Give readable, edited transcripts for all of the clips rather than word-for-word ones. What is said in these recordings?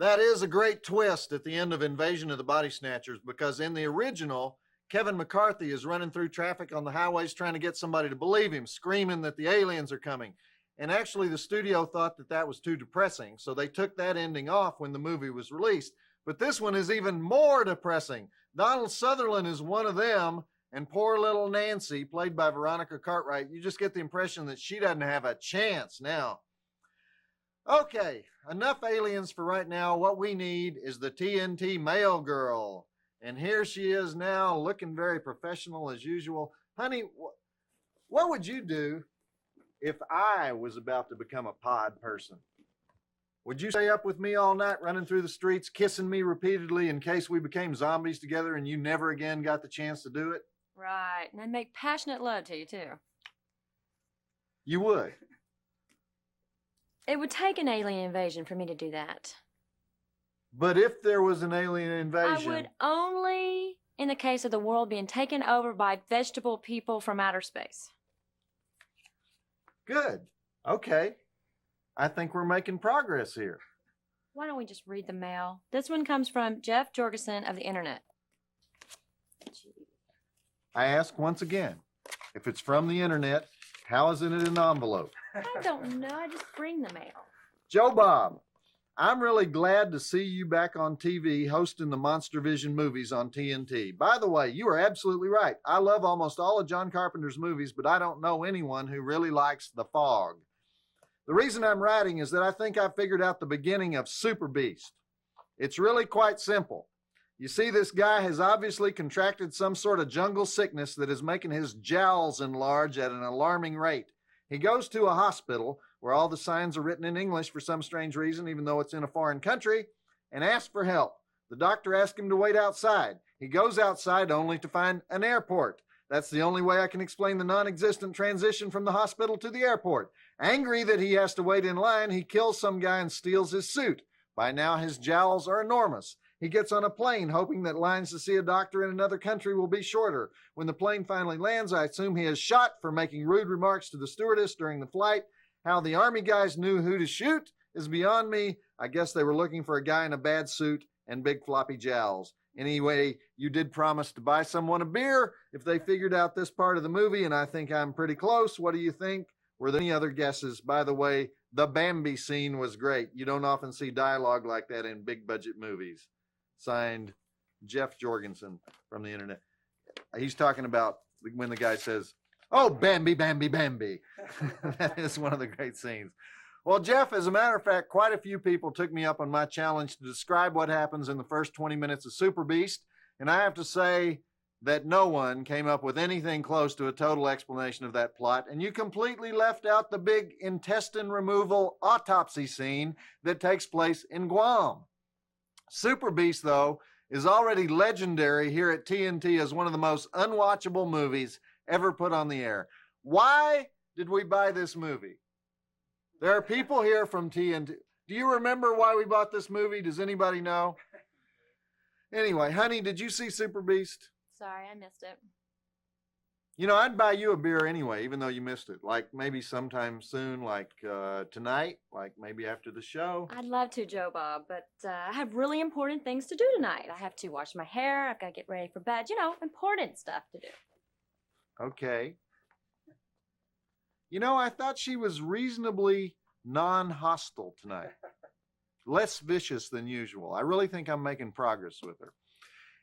That is a great twist at the end of Invasion of the Body Snatchers, because in the original, Kevin McCarthy is running through traffic on the highways trying to get somebody to believe him, screaming that the aliens are coming. And actually, the studio thought that that was too depressing, so they took that ending off when the movie was released. But this one is even more depressing. Donald Sutherland is one of them, and poor little Nancy, played by Veronica Cartwright, you just get the impression that she doesn't have a chance now. Okay, enough aliens for right now. What we need is the TNT Mail Girl. And here she is now, looking very professional as usual. Honey, what would you do if I was about to become a pod person? Would you stay up with me all night, running through the streets, kissing me repeatedly in case we became zombies together and you never again got the chance to do it? Right, and I'd make passionate love to you, too. You would? It would take an alien invasion for me to do that. But if there was an alien invasion... I would only in the case of the world being taken over by vegetable people from outer space. Good. Okay. I think we're making progress here. Why don't we just read the mail? This one comes from Jeff Jorgensen of the Internet. I ask once again, if it's from the Internet, how is it in an envelope? I don't know. I just bring the mail. Joe Bob, I'm really glad to see you back on TV hosting the Monstervision movies on TNT. By the way, you are absolutely right. I love almost all of John Carpenter's movies, but I don't know anyone who really likes The Fog. The reason I'm writing is that I think I figured out the beginning of Super Beast. It's really quite simple. You see, this guy has obviously contracted some sort of jungle sickness that is making his jowls enlarge at an alarming rate. He goes to a hospital where all the signs are written in English for some strange reason, even though it's in a foreign country, and asks for help. The doctor asks him to wait outside. He goes outside only to find an airport. That's the only way I can explain the non-existent transition from the hospital to the airport. Angry that he has to wait in line, he kills some guy and steals his suit. By now, his jowls are enormous. He gets on a plane, hoping that lines to see a doctor in another country will be shorter. When the plane finally lands, I assume he is shot for making rude remarks to the stewardess during the flight. How the army guys knew who to shoot is beyond me. I guess they were looking for a guy in a bad suit and big floppy jowls. Anyway, you did promise to buy someone a beer if they figured out this part of the movie, and I think I'm pretty close. What do you think? Were there any other guesses? By the way, the Bambi scene was great. You don't often see dialogue like that in big budget movies. Signed, Jeff Jorgensen from the Internet. He's talking about when the guy says, "Oh, Bambi, Bambi, Bambi." That is one of the great scenes. Well, Jeff, as a matter of fact, quite a few people took me up on my challenge to describe what happens in the first 20 minutes of Super Beast, and I have to say that no one came up with anything close to a total explanation of that plot, and you completely left out the big intestine removal autopsy scene that takes place in Guam. Super Beast, though, is already legendary here at TNT as one of the most unwatchable movies ever put on the air. Why did we buy this movie? There are people here from TNT. Do you remember why we bought this movie? Does anybody know? Anyway, honey, did you see Super Beast? Sorry, I missed it. You know, I'd buy you a beer anyway, even though you missed it. Like maybe sometime soon, like tonight, like maybe after the show. I'd love to, Joe Bob, but I have really important things to do tonight. I have to wash my hair. I've got to get ready for bed. You know, important stuff to do. Okay. You know, I thought she was reasonably non-hostile tonight. Less vicious than usual. I really think I'm making progress with her.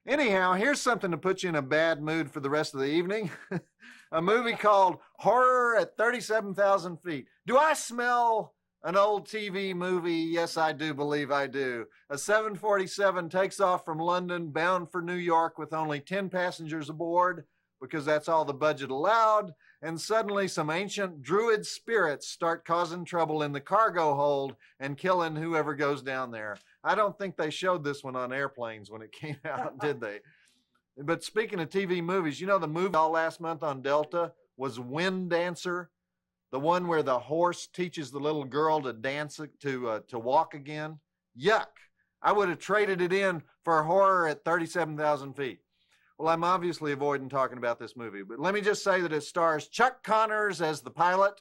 Anyhow, here's something to put you in a bad mood for the rest of the evening. A movie called Horror at 37,000 Feet. Do I smell an old TV movie? Yes, I do believe I do. A 747 takes off from London, bound for New York with only 10 passengers aboard, because that's all the budget allowed, and suddenly some ancient druid spirits start causing trouble in the cargo hold and killing whoever goes down there. I don't think they showed this one on airplanes when it came out, did they? But speaking of TV movies, you know the movie all last month on Delta was Wind Dancer, the one where the horse teaches the little girl to dance, to walk again? Yuck. I would have traded it in for Horror at 37,000 feet. Well, I'm obviously avoiding talking about this movie, but let me just say that it stars Chuck Connors as the pilot,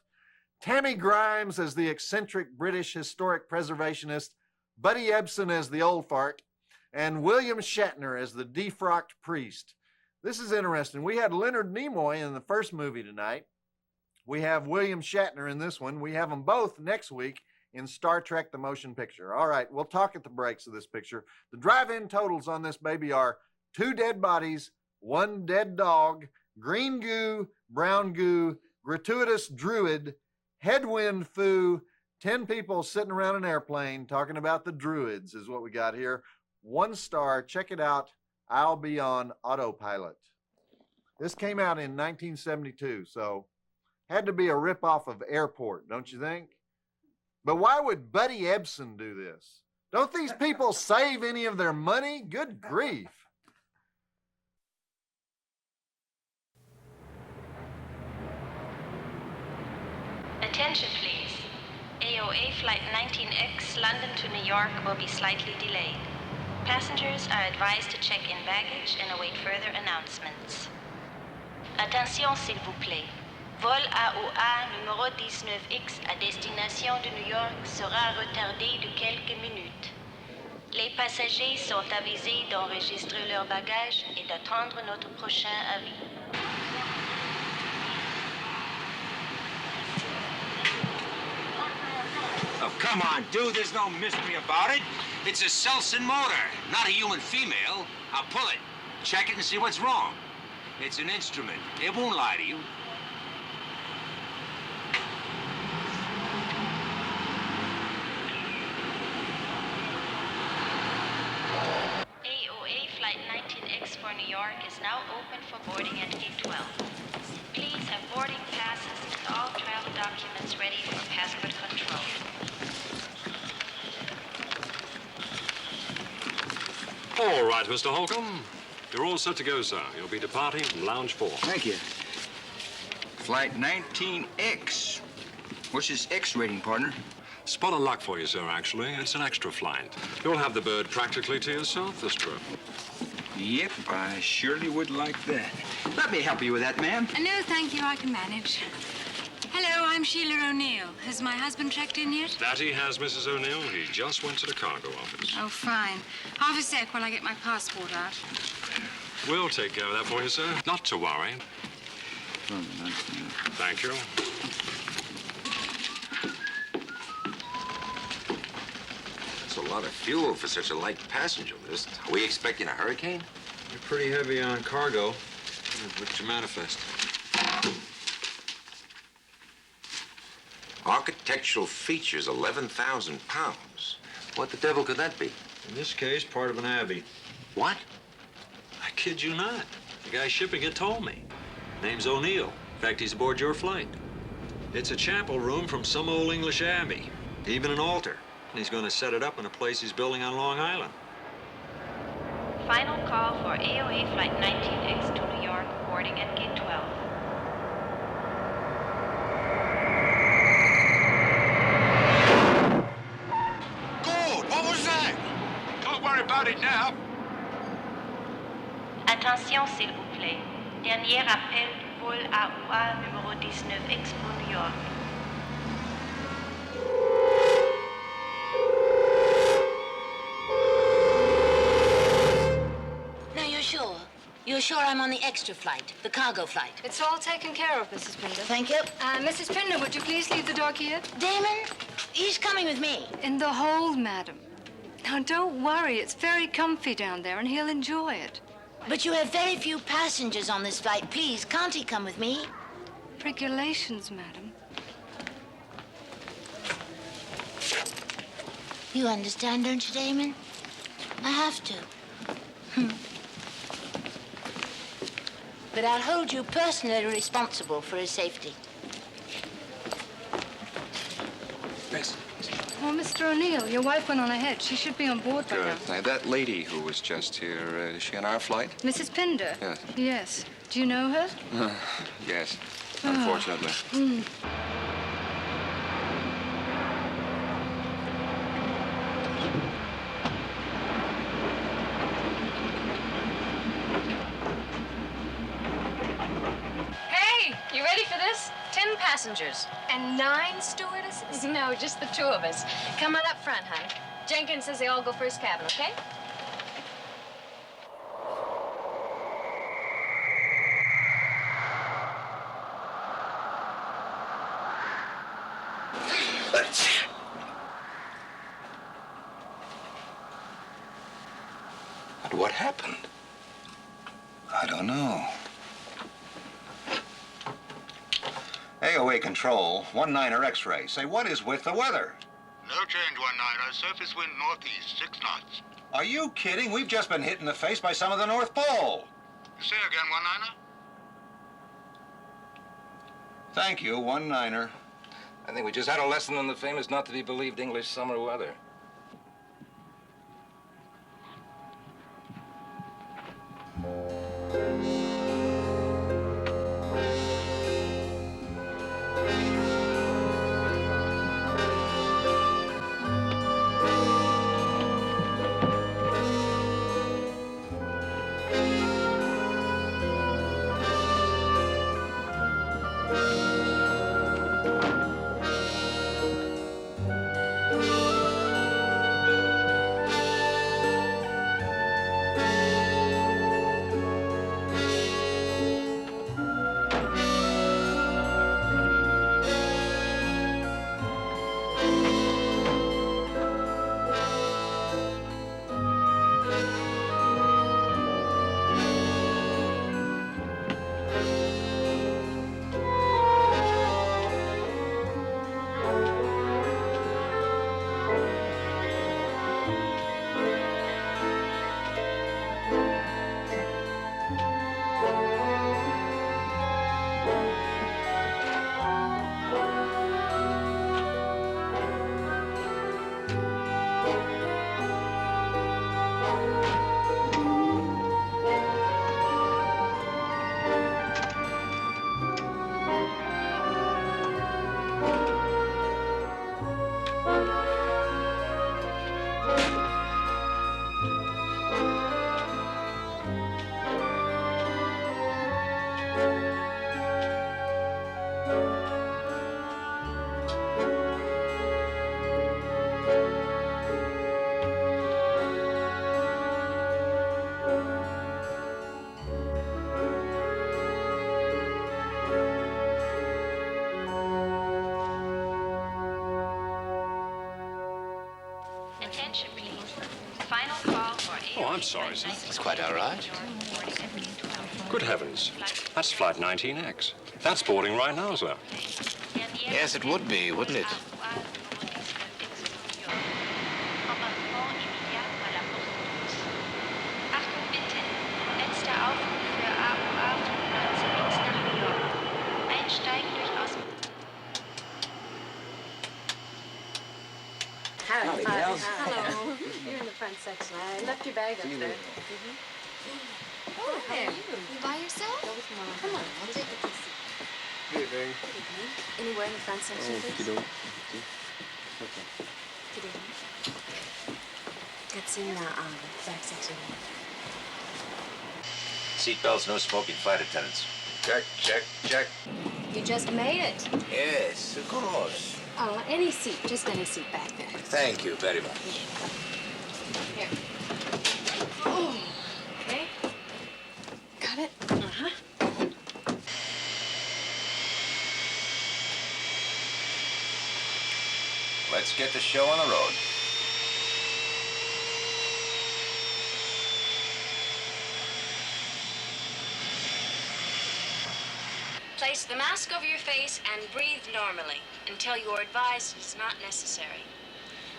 Tammy Grimes as the eccentric British historic preservationist, Buddy Ebsen as the old fart, and William Shatner as the defrocked priest. This is interesting. We had Leonard Nimoy in the first movie tonight. We have William Shatner in this one. We have them both next week in Star Trek the Motion Picture. All right, we'll talk at the breaks of this picture. The drive-in totals on this baby are 2 dead bodies, 1 dead dog, green goo, brown goo, gratuitous druid, headwind foo, 10 people sitting around an airplane talking about the druids is what we got here. 1 star. Check it out. I'll be on autopilot. This came out in 1972, so had to be a ripoff of Airport, don't you think? But why would Buddy Ebsen do this? Don't these people save any of their money? Good grief. Attention please. AOA Flight 19X London to New York will be slightly delayed. Passengers are advised to check in baggage and await further announcements. Attention s'il vous plaît. Vol AOA numéro 19X à destination de New York sera retardé de quelques minutes. Les passagers sont avisés d'enregistrer leurs bagages et d'attendre notre prochain avis. Oh, come on, dude. There's no mystery about it. It's a Selson motor, not a human female. I'll pull it, check it, and see what's wrong. It's an instrument. It won't lie to you. AOA Flight 19X for New York is now open for boarding at Gate 12. Please have boarding passes and all travel documents ready for passport control. All right, Mr. Holcomb. You're all set to go, sir. You'll be departing from Lounge 4. Thank you. Flight 19X. What's this X rating, partner? Spot of luck for you, sir, actually. It's an extra flight. You'll have the bird practically to yourself this trip. Yep, I surely would like that. Let me help you with that, ma'am. No, thank you. I can manage. Hello, I'm Sheila O'Neill. Has my husband checked in yet? That he has, Mrs. O'Neill. He just went to the cargo office. Oh, fine. Half a sec while I get my passport out. We'll take care of that for you, sir. Not to worry. Thank you. That's a lot of fuel for such a light passenger list. Are we expecting a hurricane? You're pretty heavy on cargo. What's your manifest? Architectural features, 11,000 pounds. What the devil could that be? In this case, part of an abbey. What? I kid you not. The guy shipping it told me. Name's O'Neill. In fact, he's aboard your flight. It's a chapel room from some old English abbey. Even an altar. And he's going to set it up in a place he's building on Long Island. Final call for AOA Flight 19X to New York, boarding at Gate 12. Good! What was that? Don't worry about it now. Attention s'il vous plaît. Dernier appel du vol AOA numéro 19X pour New York. Now you're sure? You're sure I'm on the extra flight, the cargo flight? It's all taken care of, Mrs. Pinder. Thank you. Mrs. Pinder, would you please leave the dog here? Damon, he's coming with me. In the hold, madam. Now, don't worry. It's very comfy down there, and he'll enjoy it. But you have very few passengers on this flight. Please, can't he come with me? Regulations, madam. You understand, don't you, Damon? I have to. But I'll hold you personally responsible for his safety. Thanks. Well, Mr. O'Neill, your wife went on ahead. She should be on board by now. Good. Now, that lady who was just here, is she on our flight? Mrs. Pinder? Yes. Yes. Do you know her? Yes, unfortunately. Hey, you ready for this? 10 passengers. And 9 stewardesses? No, just the 2 of us. Come on up front, hon. Jenkins says they all go first cabin, okay? But what happened? I don't know. AOA control, 19er X-ray. Say, what is with the weather? No change, 19er. Surface wind northeast, 6 knots. Are you kidding? We've just been hit in the face by some of the North Pole. Say again, 19er. Thank you, 19er. I think we just had a lesson in the famous not-to-be-believed English summer weather. Attention, please. Final call for Oh, I'm sorry, sir. It's quite all right. Good heavens. That's Flight 19X. That's boarding right now, sir. Yes, it would be, wouldn't it? Achtung bitte. Letzter Aufruf für AUA unterwegs nach New York. Einsteigen durch Außen. Howdy, pals. Hello. You're in the front section. I left your bag up there. Oh, hey. You by yourself? Go with Mom. Come on, I'll take you to see. Good evening. Good evening. Anywhere in the front section, please? Okay. Good evening. That's in the back section. Seatbelts, no smoking, flight attendants. Check, check, check. You just made it. Yes, of course. Oh, any seat. Just any seat back there. Thank you very much. Here. Oh, okay. Got it? Uh-huh. Let's get the show on the road. Place the mask over your face and breathe normally until you are advised it is not necessary.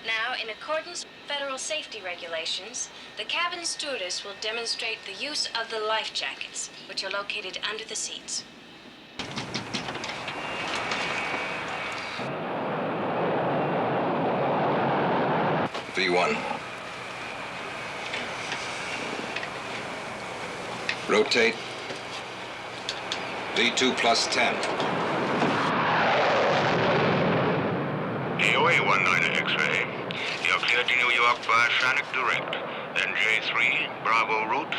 Now, in accordance with federal safety regulations, the cabin stewardess will demonstrate the use of the life jackets, which are located under the seats. V1. Rotate. V2 plus 10. AOA 19 X-ray. You're cleared to New York via Shattuck Direct. Then J3, Bravo route.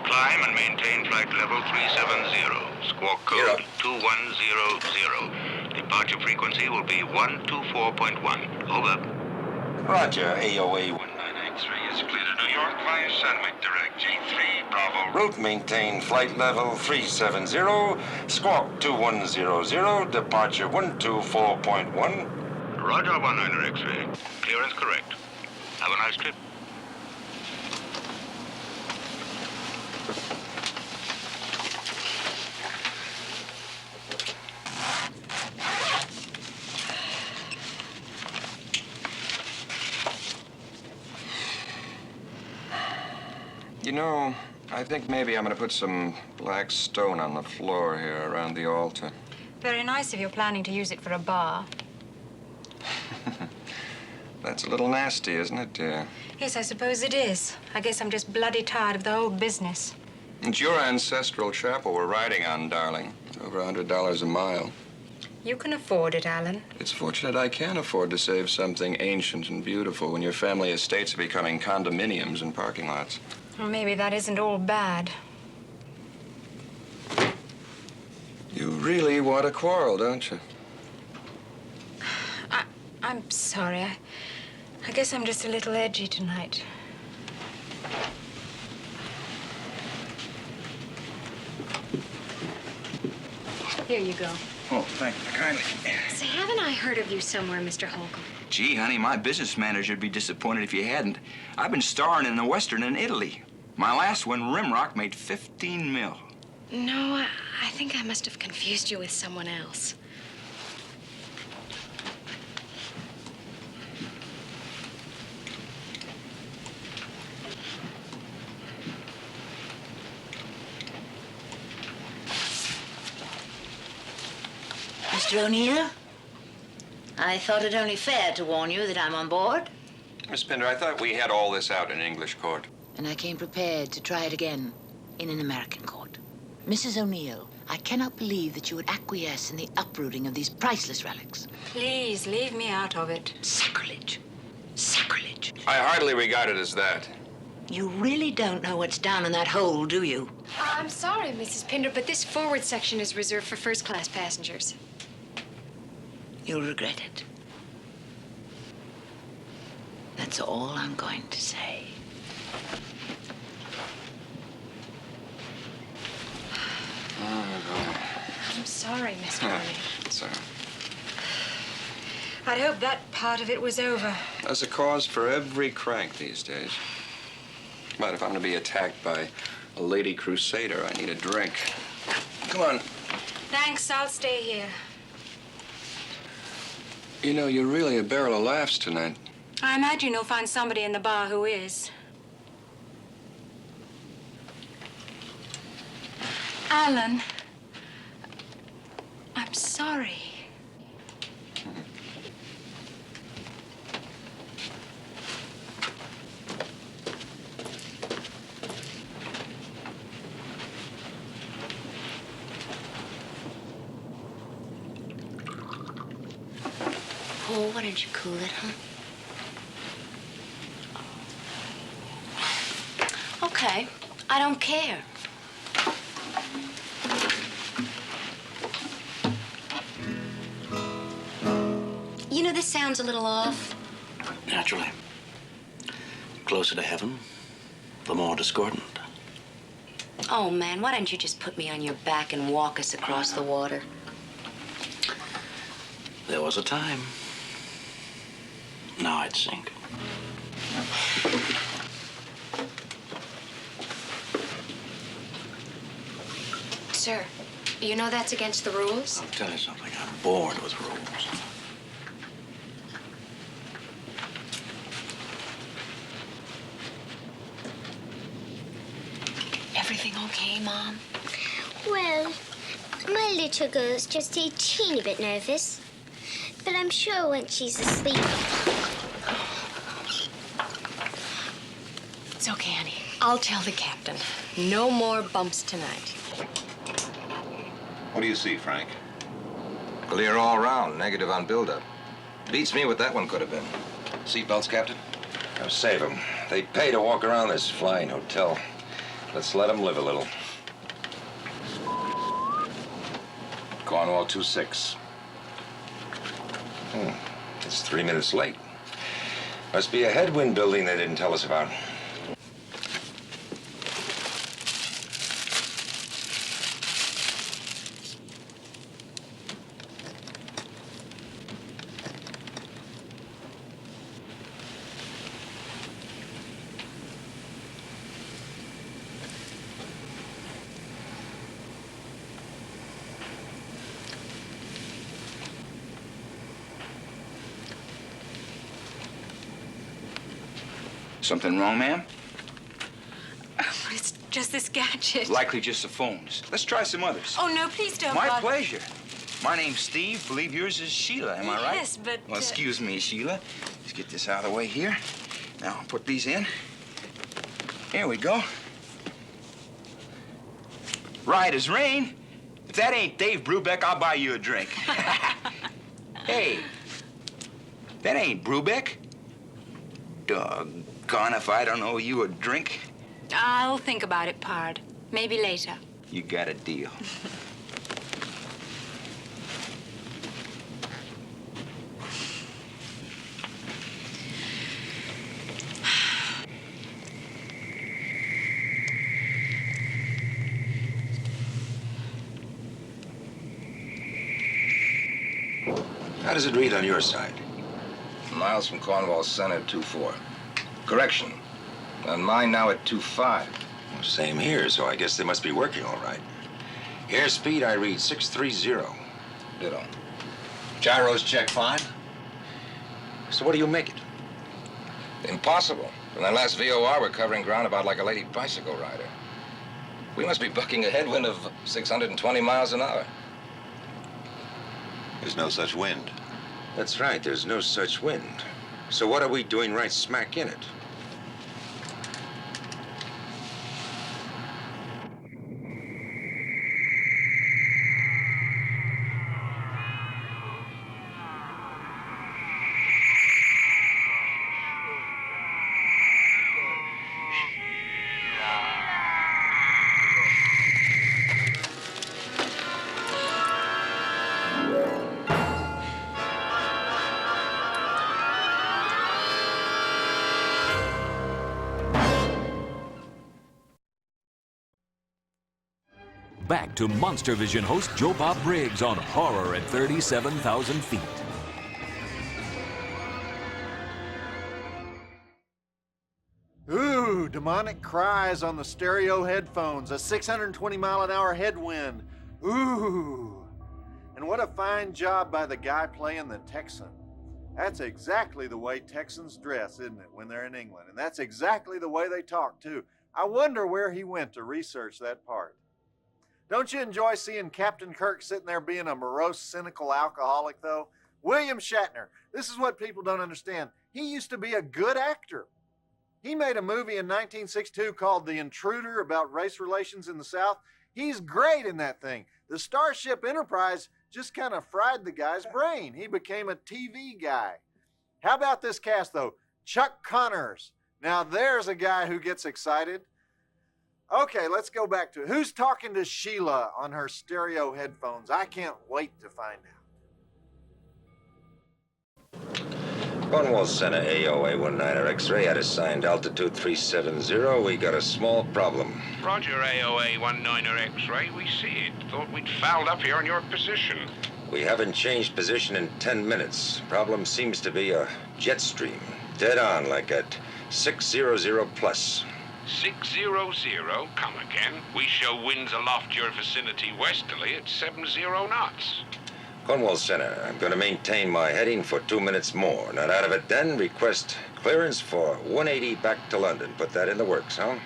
Climb and maintain flight level 370. Squawk code 2100. Departure frequency will be 124.1. Over. Roger, AOA 19X-ray is clear to New York via satanic direct. J3, Bravo. route, maintain flight level 370, squawk 2100, departure 124.1. Roger, 19X-ray. Clearance correct. Have a nice trip. You know, I think maybe I'm going to put some black stone on the floor here around the altar. Very nice if you're planning to use it for a bar. That's a little nasty, isn't it, dear? Yes, I suppose it is. I guess I'm just bloody tired of the whole business. It's your ancestral chapel we're riding on, darling. Over $100 a mile. You can afford it, Alan. It's fortunate I can afford to save something ancient and beautiful when your family estates are becoming condominiums and parking lots. Well, maybe that isn't all bad. You really want to quarrel, don't you? I'm sorry. I guess I'm just a little edgy tonight. Here you go. Oh, thank you kindly. Say, haven't I heard of you somewhere, Mr. Holcomb? Gee, honey, my business manager would be disappointed if you hadn't. I've been starring in a Western in Italy. My last one, Rimrock, made 15 mil. No, I think I must have confused you with someone else. Mr. O'Neill, I thought it only fair to warn you that I'm on board. Miss Pinder, I thought we had all this out in English court. And I came prepared to try it again in an American court. Mrs. O'Neill, I cannot believe that you would acquiesce in the uprooting of these priceless relics. Please, leave me out of it. Sacrilege. Sacrilege. I hardly regard it as that. You really don't know what's down in that hole, do you? I'm sorry, Mrs. Pinder, but this forward section is reserved for first-class passengers. You'll regret it. That's all I'm going to say. I'm sorry, Mr. O'Neill. Sorry. I'd hoped that part of it was over. There's a cause for every crank these days. But if I'm going to be attacked by a lady crusader, I need a drink. Come on. Thanks, I'll stay here. You know, you're really a barrel of laughs tonight. I imagine you'll find somebody in the bar who is. Alan, I'm sorry. Oh, why don't you cool it, huh? Okay, I don't care. You know, this sounds a little off. Naturally. Closer to heaven, the more discordant. Oh, man, why don't you just put me on your back and walk us across the water? There was a time. Now I'd sink. Sir, you know that's against the rules? I'll tell you something. I'm bored with rules. Everything okay, Mom? Well, my little girl's just a teeny bit nervous. But I'm sure once she's asleep. It's okay, honey. I'll tell the captain. No more bumps tonight. What do you see, Frank? Clear all round, negative on buildup. Beats me what that one could have been. Seatbelts, Captain? Now save them. They pay to walk around this flying hotel. Let's let them live a little. Cornwall 26. It's 3 minutes late. Must be a headwind building they didn't tell us about. Something wrong, ma'am? It's just this gadget. Likely just the phones. Let's try some others. Oh, no, please don't. My bother. pleasure. My name's Steve. Believe yours is Sheila. Am I right? Yes, but... Well, excuse me, Sheila. Let's get this out of the way here. Now, I'll put these in. Here we go. Right as rain. If that ain't Dave Brubeck, I'll buy you a drink. Hey, that ain't Brubeck. Doggone if I don't owe you a drink. I'll think about it, Pard. Maybe later. You got a deal. How does it read on your side? Miles from Cornwall Center, 2-4. Correction. On mine now at 2-5. Well, same here, so I guess they must be working all right. Airspeed, I read 630. Ditto. Gyros check fine. So what do you make it? Impossible. From that last VOR, we're covering ground about like a lady bicycle rider. We must be bucking a headwind of 620 miles an hour. There's no such wind. That's right, there's no such wind. So what are we doing right smack in it? Back to Monstervision host Joe Bob Briggs on Horror at 37,000 feet. Ooh, demonic cries on the stereo headphones, a 620-mile-an-hour headwind. Ooh. And what a fine job by the guy playing the Texan. That's exactly the way Texans dress, isn't it, when they're in England? And that's exactly the way they talk, too. I wonder where he went to research that part. Don't you enjoy seeing Captain Kirk sitting there being a morose, cynical alcoholic, though? William Shatner. This is what people don't understand. He used to be a good actor. He made a movie in 1962 called The Intruder about race relations in the South. He's great in that thing. The Starship Enterprise just kind of fried the guy's brain. He became a TV guy. How about this cast, though? Chuck Connors. Now, there's a guy who gets excited. Okay, let's go back to it. Who's talking to Sheila on her stereo headphones? I can't wait to find out. Cornwall Center, AOA 19er X-ray at assigned altitude 370. We got a small problem. Roger, AOA 19er X-ray. We see it. Thought we'd fouled up here on your position. We haven't changed position in 10 minutes. Problem seems to be a jet stream. Dead on, like at 600 plus. 600, come again. We show winds aloft your vicinity westerly at 70 knots. Cornwall Center, I'm going to maintain my heading for 2 minutes more. Not out of it then, request clearance for 180 back to London. Put that in the works, huh?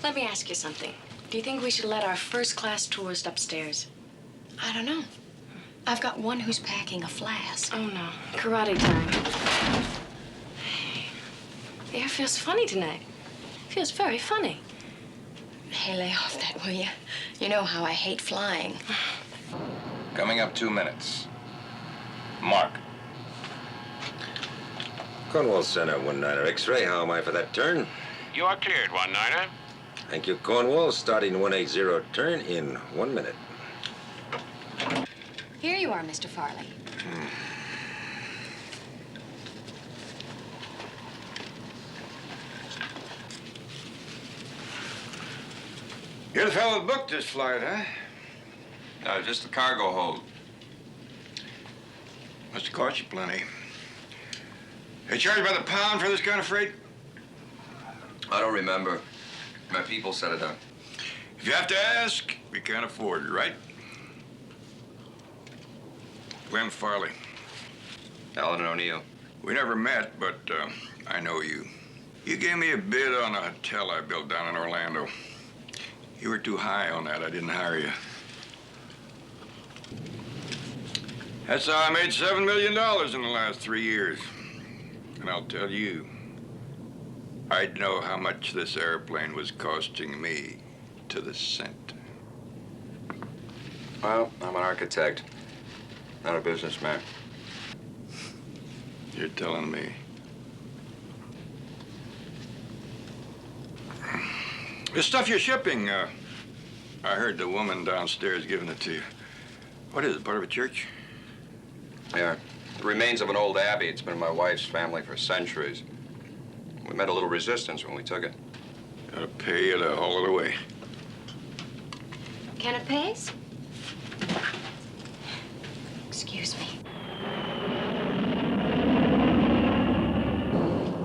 Let me ask you something. Do you think we should let our first-class tourist upstairs? I don't know. I've got one who's packing a flask. Oh, no. Karate time. The air feels funny tonight. Feels very funny. Hey, lay off that, will you? You know how I hate flying. Coming up 2 minutes. Mark. Cornwall Center, 19er X-ray. How am I for that turn? You are cleared, 19er. Thank you, Cornwall. Starting 180 turn in 1 minute. Here you are, Mr. Farley. You're the fellow that booked this flight, huh? No, just the cargo hold. Must have cost you plenty. They charge by the pound for this kind of freight? I don't remember. My people set it up. If you have to ask, we can't afford it, right? Glenn Farley. Alan O'Neill. We never met, but I know you. You gave me a bid on a hotel I built down in Orlando. You were too high on that. I didn't hire you. That's how I made $7 million in the last 3 years. And I'll tell you, I'd know how much this airplane was costing me to the cent. Well, I'm an architect, not a businessman. You're telling me. The stuff you're shipping, I heard the woman downstairs giving it to you. What is it, part of a church? Yeah, the remains of an old abbey. It's been in my wife's family for centuries. We met a little resistance when we took it. Gotta pay you to haul it away. Canapes? Excuse me.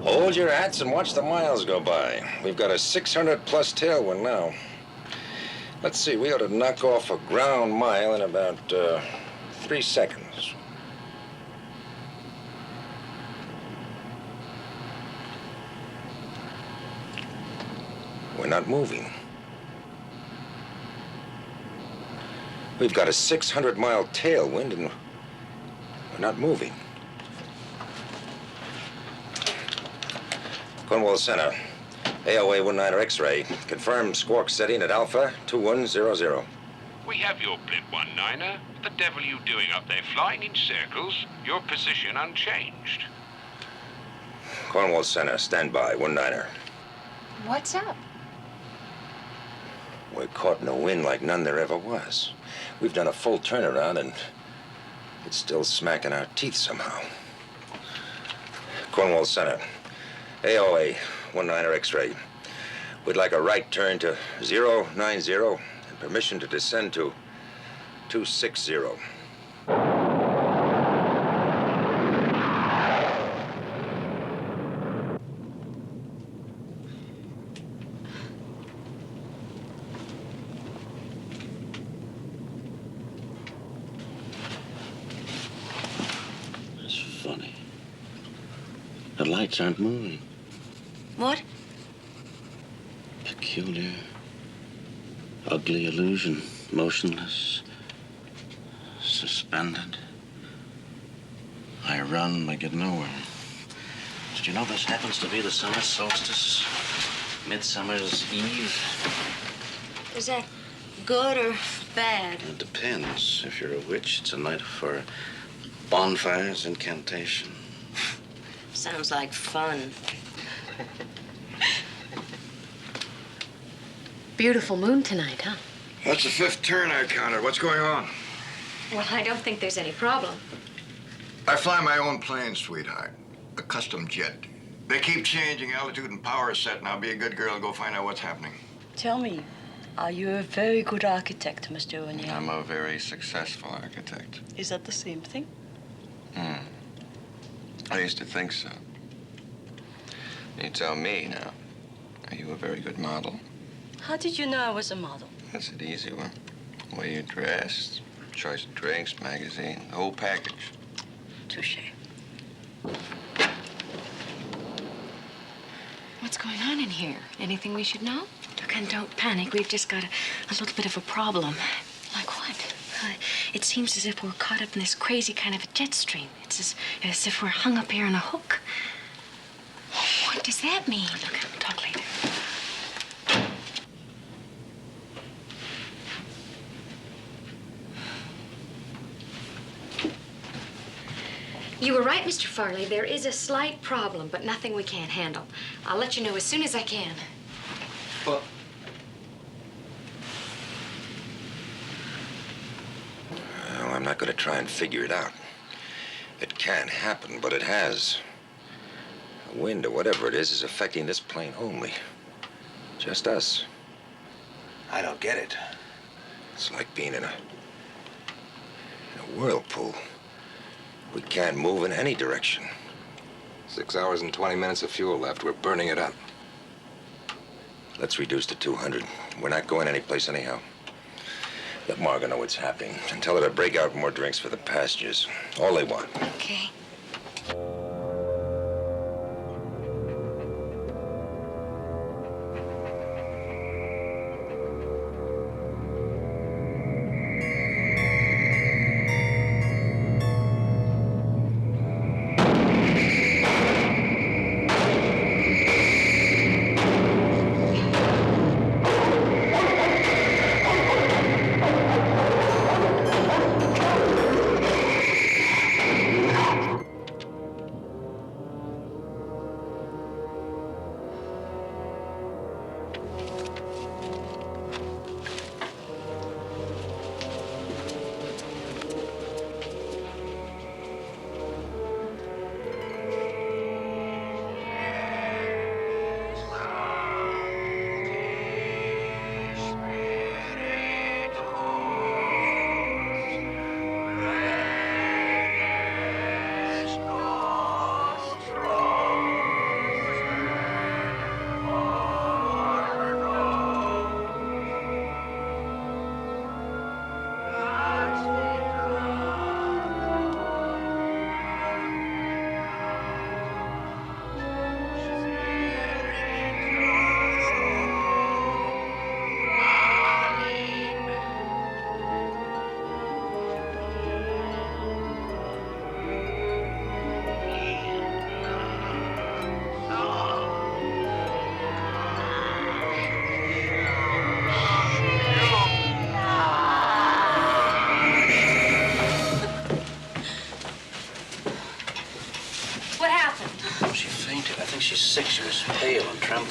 Hold your hats and watch the miles go by. We've got a 600-plus tailwind now. Let's see, we ought to knock off a ground mile in about 3 seconds. We're not moving. We've got a 600-mile tailwind and we're not moving. Cornwall Center, AOA 19er X-ray. Confirm squawk setting at Alpha 2100. We have your blip 19er. What the devil are you doing up there, flying in circles? Your position unchanged. Cornwall Center, stand by, 19er. What's up? We're caught in a wind like none there ever was. We've done a full turnaround and it's still smacking our teeth somehow. Cornwall Center, AOA 19er X-ray. We'd like a right turn to 090 and permission to descend to 260. Funny. The lights aren't moving. What? Peculiar, ugly illusion. Motionless, suspended. I run, I get nowhere. Did you know this happens to be the summer solstice? Midsummer's Eve? Is that good or bad? It depends. If you're a witch, it's a night for bonfires, incantation. Sounds like fun. Beautiful moon tonight, huh? That's the 5th turn I counted. What's going on? Well, I don't think there's any problem. I fly my own plane, sweetheart. A custom jet. They keep changing altitude and power set. Now be a good girl and go find out what's happening. Tell me, are you a very good architect, Mr. O'Neill? I'm a very successful architect. Is that the same thing? I used to think so. You tell me now. Are you a very good model? How did you know I was a model? That's an easy one. The way you dressed, choice of drinks, magazine, the whole package. Touché. What's going on in here? Anything we should know? Look, and don't panic. We've just got a little bit of a problem. Like what? It seems as if we're caught up in this crazy kind of a jet stream. It's as if we're hung up here on a hook. What does that mean? Look, we'll talk later. You were right, Mr. Farley. There is a slight problem, but nothing we can't handle. I'll let you know as soon as I can. Well, I'm not going to try and figure it out. It can happen, but it has. The wind or whatever it is affecting this plane only. Just us. I don't get it. It's like being in a whirlpool. We can't move in any direction. 6 hours and 20 minutes of fuel left. We're burning it up. Let's reduce to 200. We're not going anyplace anyhow. Let Marga know what's happening and tell her to break out more drinks for the passengers. All they want. Okay.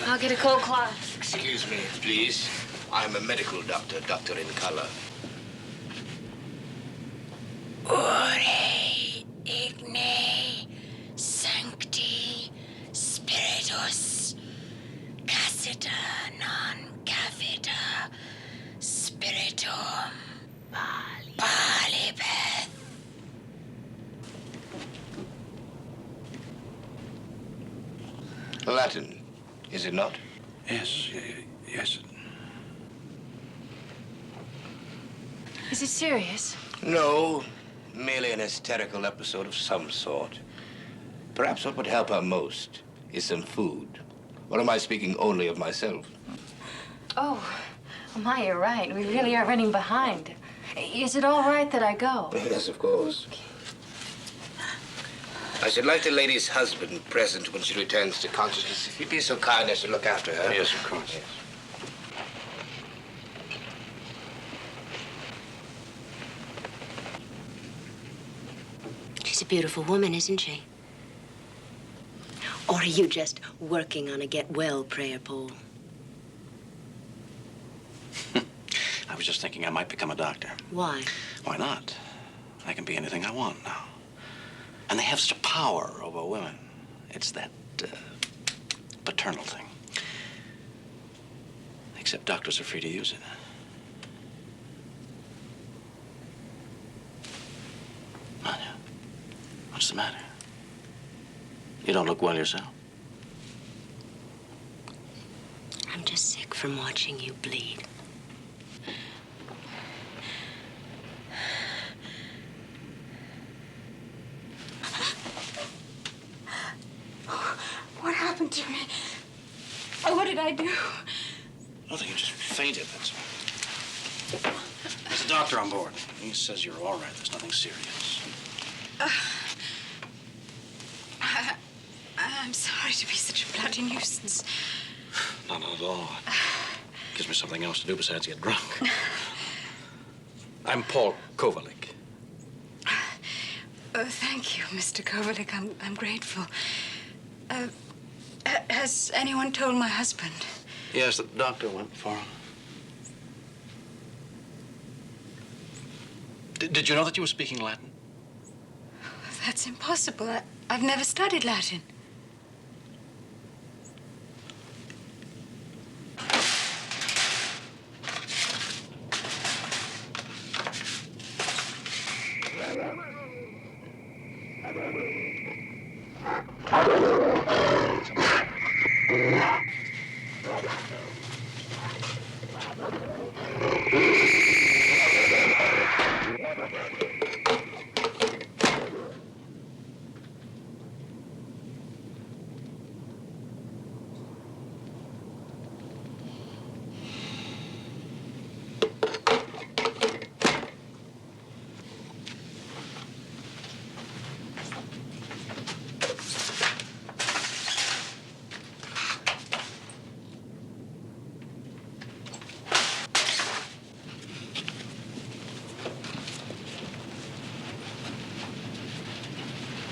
I'll get a cold cloth. Excuse me, please. I'm a medical doctor, doctor in color. Ore igne sancti spiritus casita non cavita spiritum palibeth. Latin, is it not? Yes, yes. Is it serious? No, merely an hysterical episode of some sort. Perhaps what would help her most is some food. Or am I speaking only of myself? Oh, my, you're right. We really are running behind. Is it all right that I go? Yes, of course. I should like the lady's husband present when she returns to consciousness. If you'd be so kind as to look after her. Yes, of course. Yes. She's a beautiful woman, isn't she? Or are you just working on a get-well prayer pole? I was just thinking I might become a doctor. Why? Why not? I can be anything I want now. And they have such a power over women. It's that paternal thing. Except doctors are free to use it. Anya, what's the matter? You don't look well yourself. I'm just sick from watching you bleed. What happened to me? What did I do? Nothing, you just fainted, that's all. There's a doctor on board. He says you're all right. There's nothing serious. I'm sorry to be such a bloody nuisance. Not at all. Gives me something else to do besides get drunk. I'm Paul Kovalik. Thank you, Mr. Kovalik. I'm grateful. Has anyone told my husband? Yes, the doctor went for him. Did you know that you were speaking Latin? That's impossible. I've never studied Latin.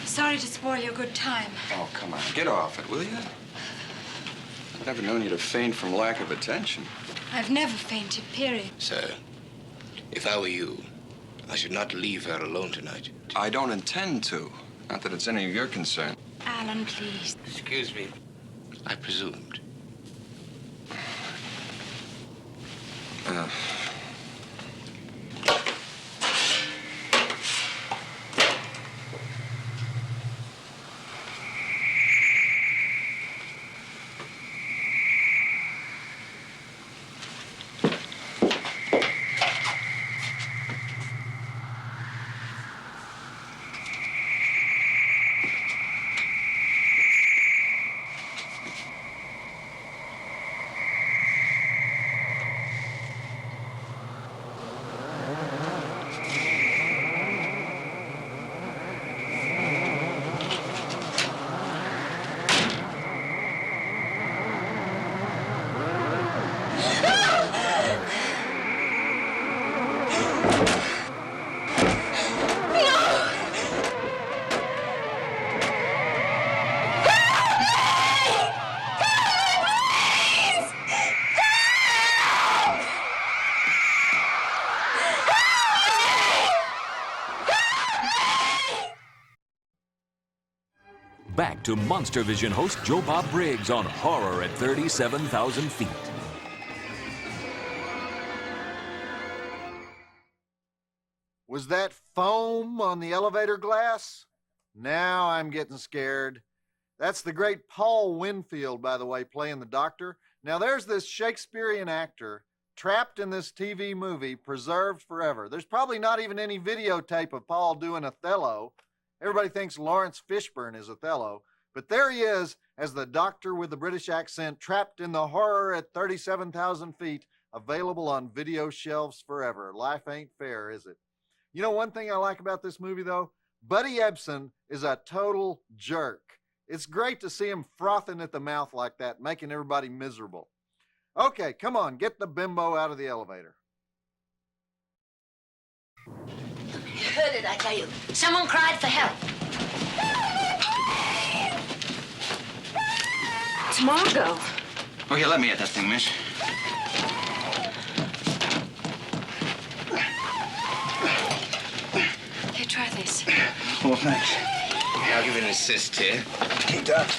Sorry to spoil your good time. Oh, come on. Get off it, will you? I've never known you to faint from lack of attention. I've never fainted, period. Sir, if I were you, I should not leave her alone tonight. I don't intend to. Not that it's any of your concern. Alan, please. Excuse me. I presumed. Back to Monstervision host Joe Bob Briggs on Horror at 37,000 feet. Was that foam on the elevator glass? Now I'm getting scared. That's the great Paul Winfield, by the way, playing the doctor. Now there's this Shakespearean actor trapped in this TV movie, preserved forever. There's probably not even any videotape of Paul doing Othello. Everybody thinks Lawrence Fishburne is Othello, but there he is as the doctor with the British accent, trapped in the Horror at 37,000 feet, available on video shelves forever. Life ain't fair, is it? You know, one thing I like about this movie, though, Buddy Ebsen is a total jerk. It's great to see him frothing at the mouth like that, making everybody miserable. Okay, come on, get the bimbo out of the elevator. You heard it, I tell you. Someone cried for help. It's Margot. Oh, here, let me at that thing, miss. Here, try this. Oh, thanks. I'll give it an assist here. Keep that.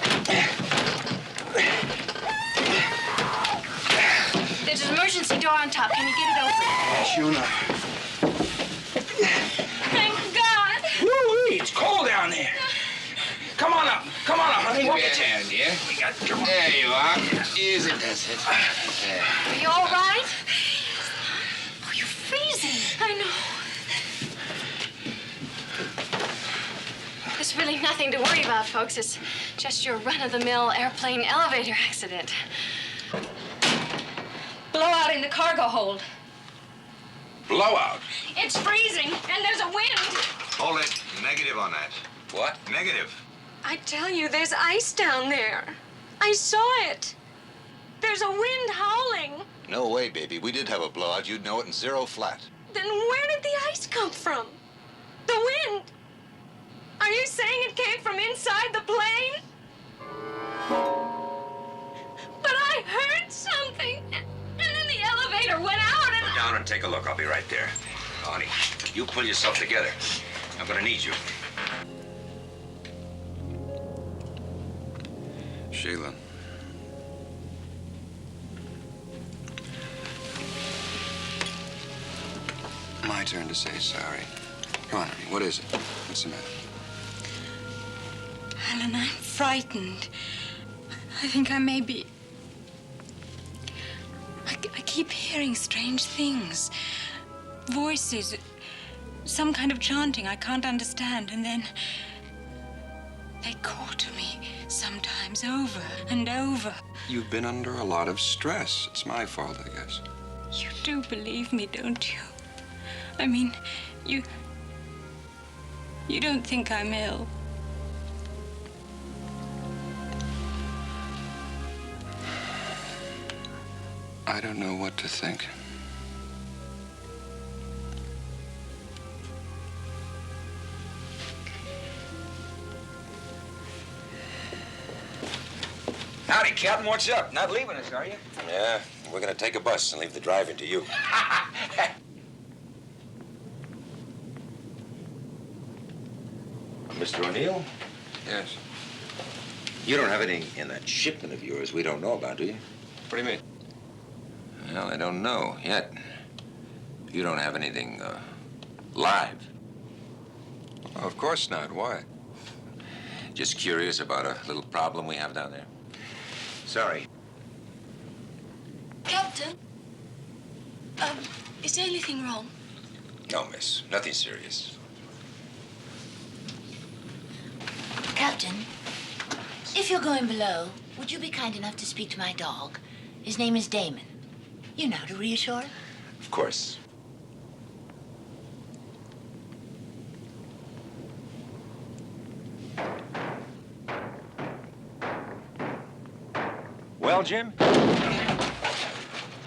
There's an emergency door on top. Can you get it open? Yeah, sure enough. Thank God. Woo-wee, it's cold down there. Come on up, honey. Give me a hand, yeah? We got, come on. There you are. Easy does it. There. Are you all right? Oh, you're freezing. I know. There's really nothing to worry about, folks. It's just your run-of-the-mill airplane elevator accident. Blowout in the cargo hold. Blowout? It's freezing, and there's a wind. Hold it. Negative on that. What? Negative. I tell you, there's ice down there. I saw it. There's a wind howling. No way, baby. We did have a blowout. You'd know it in zero flat. Then where did the ice come from? The wind. Are you saying it came from inside the plane? But I heard something, and then the elevator went out, and Go down and take a look. I'll be right there. Honey, You pull yourself together. I'm gonna need you. Sheila. My turn to say sorry. Come on, honey. What is it? What's the matter? Alan, I'm frightened. I think I may be... I keep hearing strange things. Voices. Some kind of chanting I can't understand. And then... they call to me sometimes over and over. You've been under a lot of stress. It's my fault, I guess. You do believe me, don't you? I mean, you don't think I'm ill. I don't know what to think. Howdy, Captain. What's up? Not leaving us, are you? Yeah, we're gonna take a bus and leave the driving to you. Mr. O'Neill? Yes. You don't have anything in that shipment of yours we don't know about, do you? What do you mean? Well, I don't know yet. You don't have anything, live? Oh, of course not. Why? Just curious about a little problem we have down there. Sorry. Captain? Is there anything wrong? No, miss. Nothing serious. Captain, if you're going below, would you be kind enough to speak to my dog? His name is Damon. You know, to reassure him. Of course. Well, Jim? All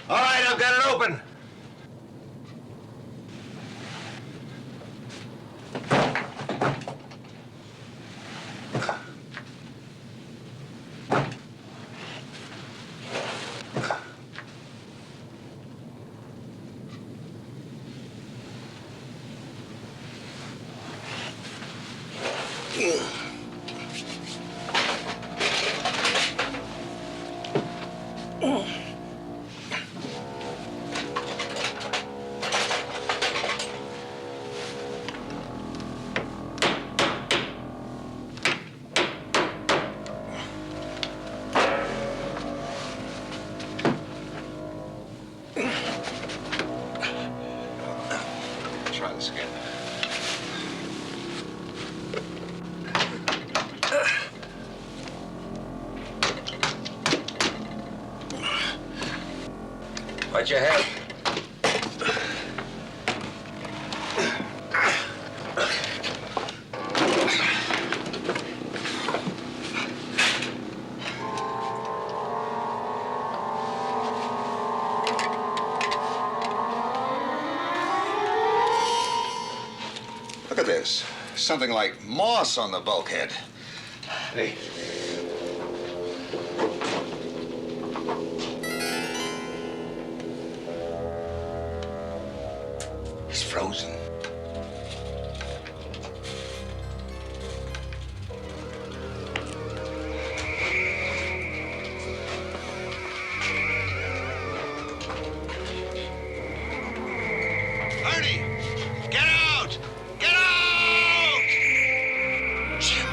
right, I've got it open. Try this again. What'd you have? Look at this. Something like moss on the bulkhead. Hey. He's frozen. Ernie! Get out! Get out! Jim!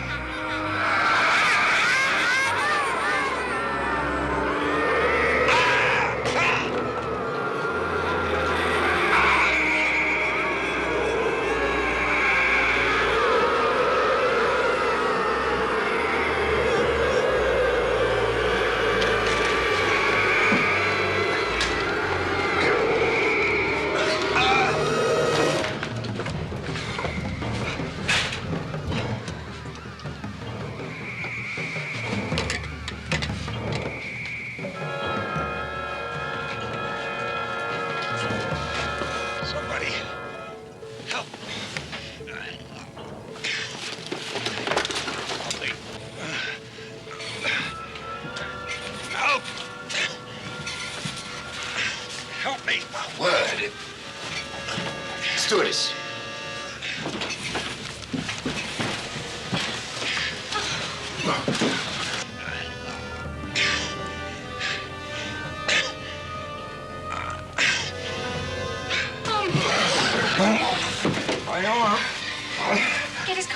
Somebody, help. Help me. Help. Help me. Word. Stewardess,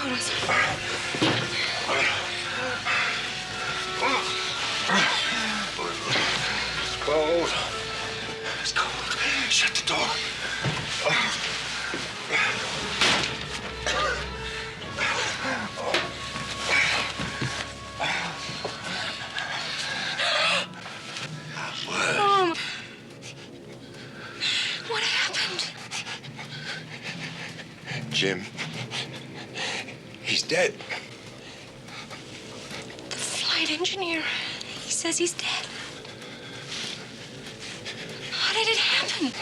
It's cold. It's cold. Shut the door. Mom! What happened? Jim. He's dead. The flight engineer. He says he's dead. How did it happen?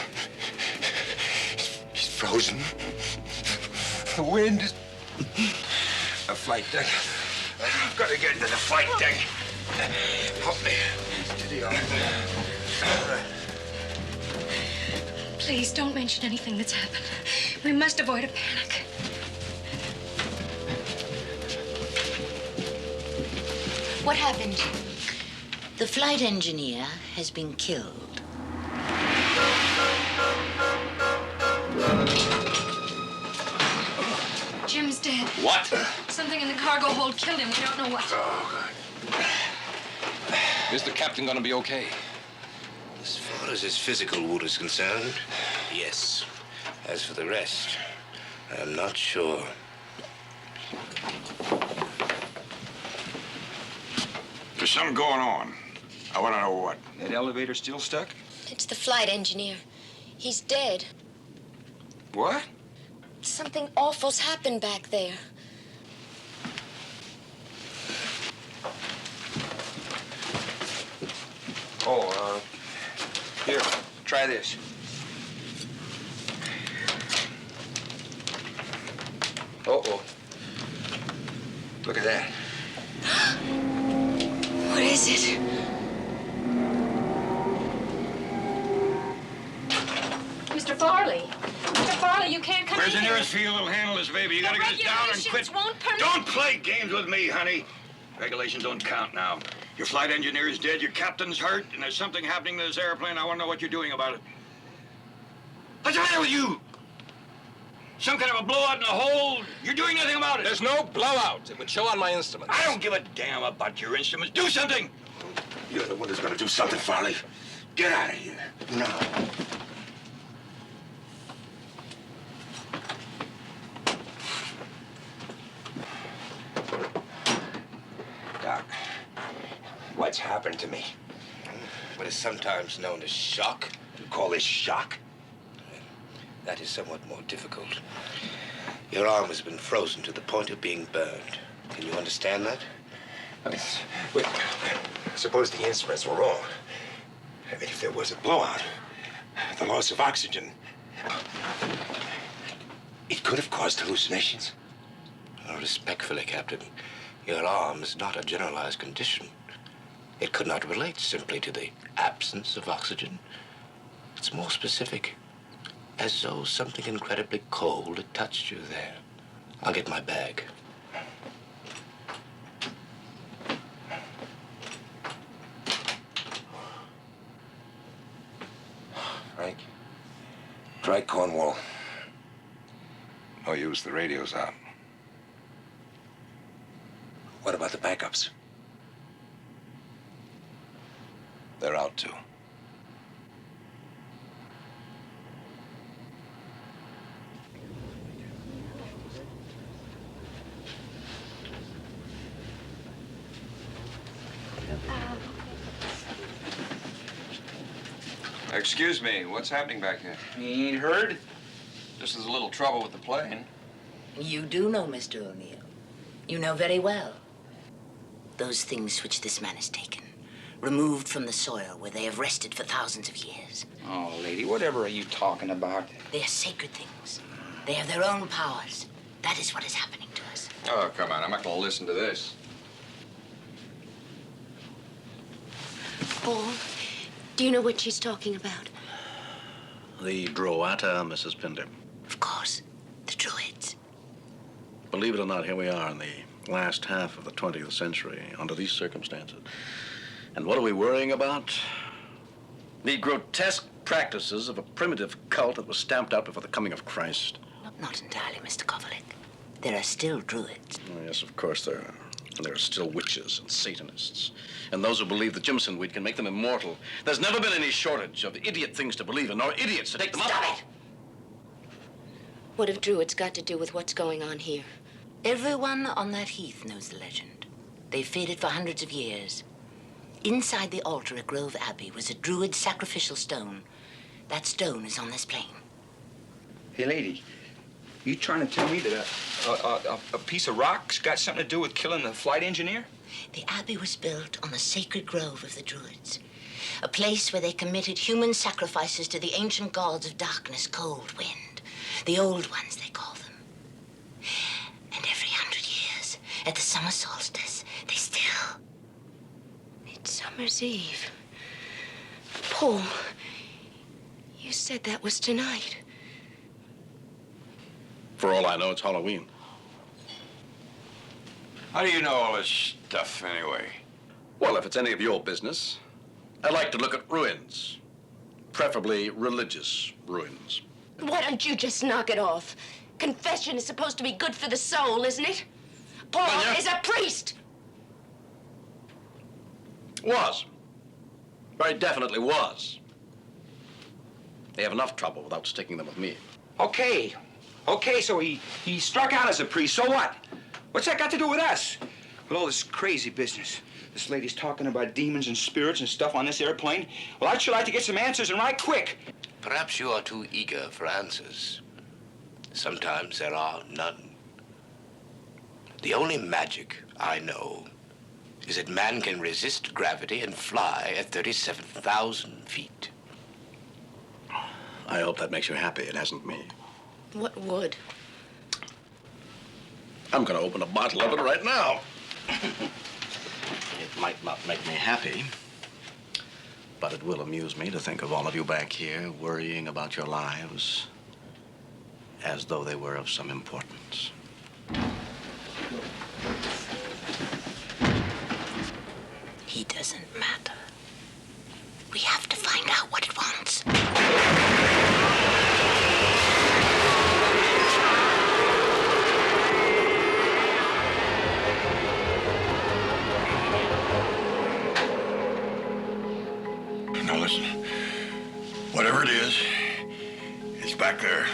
He's frozen. The wind is... The flight deck. I've got to get into the flight deck. Help me. Steady on. Please don't mention anything that's happened. We must avoid a panic. What happened? The flight engineer has been killed. Jim's dead. What? Something in the cargo hold killed him. We don't know what. Oh, God. Is the captain gonna be okay? As far as his physical wound is concerned, yes. As for the rest, I'm not sure. There's something going on. I want to know what. That elevator still stuck? It's the flight engineer. He's dead. What? Something awful's happened back there. Oh, here, try this. Uh-oh. Look at that. What is it? Mr. Farley. Mr. Farley, you can't come Where's in the here. nearest field that'll handle this baby? You gotta get us down and quit. Won't permit... Don't play games with me, honey. Regulations don't count now. Your flight engineer is dead, your captain's hurt, and there's something happening to this airplane. I want to know what you're doing about it. What's the matter with you? Some kind of a blowout in the hole? You're doing nothing about it. There's no blowout. It would show on my instruments. I don't give a damn about your instruments. Do something! You're the one who's gonna do something, Farley. Get out of here. Now. Doc, what's happened to me? What is sometimes known as shock. You call this shock? That is somewhat more difficult. Your arm has been frozen to the point of being burned. Can you understand that? I mean, wait, suppose the instruments were wrong. I mean, if there was a blowout, the loss of oxygen, it could have caused hallucinations. Oh, respectfully, Captain, your arm is not a generalized condition. It could not relate simply to the absence of oxygen. It's more specific, as though something incredibly cold had touched you there. I'll get my bag. Frank, try Cornwall. No use, the radio's out. What about the backups? They're out too. Excuse me, what's happening back there? You ain't heard? Just there's a little trouble with the plane. You do know, Mr. O'Neill. You know very well. Those things which this man has taken, removed from the soil where they have rested for thousands of years. Oh, lady, whatever are you talking about? They are sacred things. They have their own powers. That is what is happening to us. Oh, come on, I'm not gonna listen to this. Paul, do you know what she's talking about? The Droata, Mrs. Pinder. Of course, the Druids. Believe it or not, here we are in the last half of the 20th century under these circumstances. And what are we worrying about? The grotesque practices of a primitive cult that was stamped out before the coming of Christ. Not entirely, Mr. Kovalik. There are still druids. Oh, yes, of course there are. And there are still witches and Satanists. And those who believe the Jimson weed can make them immortal. There's never been any shortage of idiot things to believe in, nor idiots to take them up. Stop it! What have druids got to do with what's going on here? Everyone on that heath knows the legend. They've faded for hundreds of years. Inside the altar at Grove Abbey was a druid sacrificial stone. That stone is on this plane. Hey, lady, you trying to tell me that a piece of rock's got something to do with killing the flight engineer? The abbey was built on the sacred grove of the druids, a place where they committed human sacrifices to the ancient gods of darkness, cold, wind, the old ones, they call them. And every 100 years, at the summer solstice, they still... Midsummer's Eve. Paul, you said that was tonight. For all I know, it's Halloween. How do you know all this stuff, anyway? Well, if it's any of your business, I'd like to look at ruins. Preferably religious ruins. Why don't you just knock it off? Confession is supposed to be good for the soul, isn't it? Paul is a priest! Was. Very definitely was. They have enough trouble without sticking them with me. Okay, so he struck out as a priest, so what? What's that got to do with us? With all this crazy business. This lady's talking about demons and spirits and stuff on this airplane. Well, I'd sure like to get some answers, and right quick. Perhaps you are too eager for answers. Sometimes there are none. The only magic I know is that man can resist gravity and fly at 37,000 feet. I hope that makes you happy. It hasn't me. What would? I'm going to open a bottle of it right now. It might not make me happy, but it will amuse me to think of all of you back here worrying about your lives as though they were of some importance. He doesn't matter. We have to find out what it wants. Now listen, whatever it is, it's back there.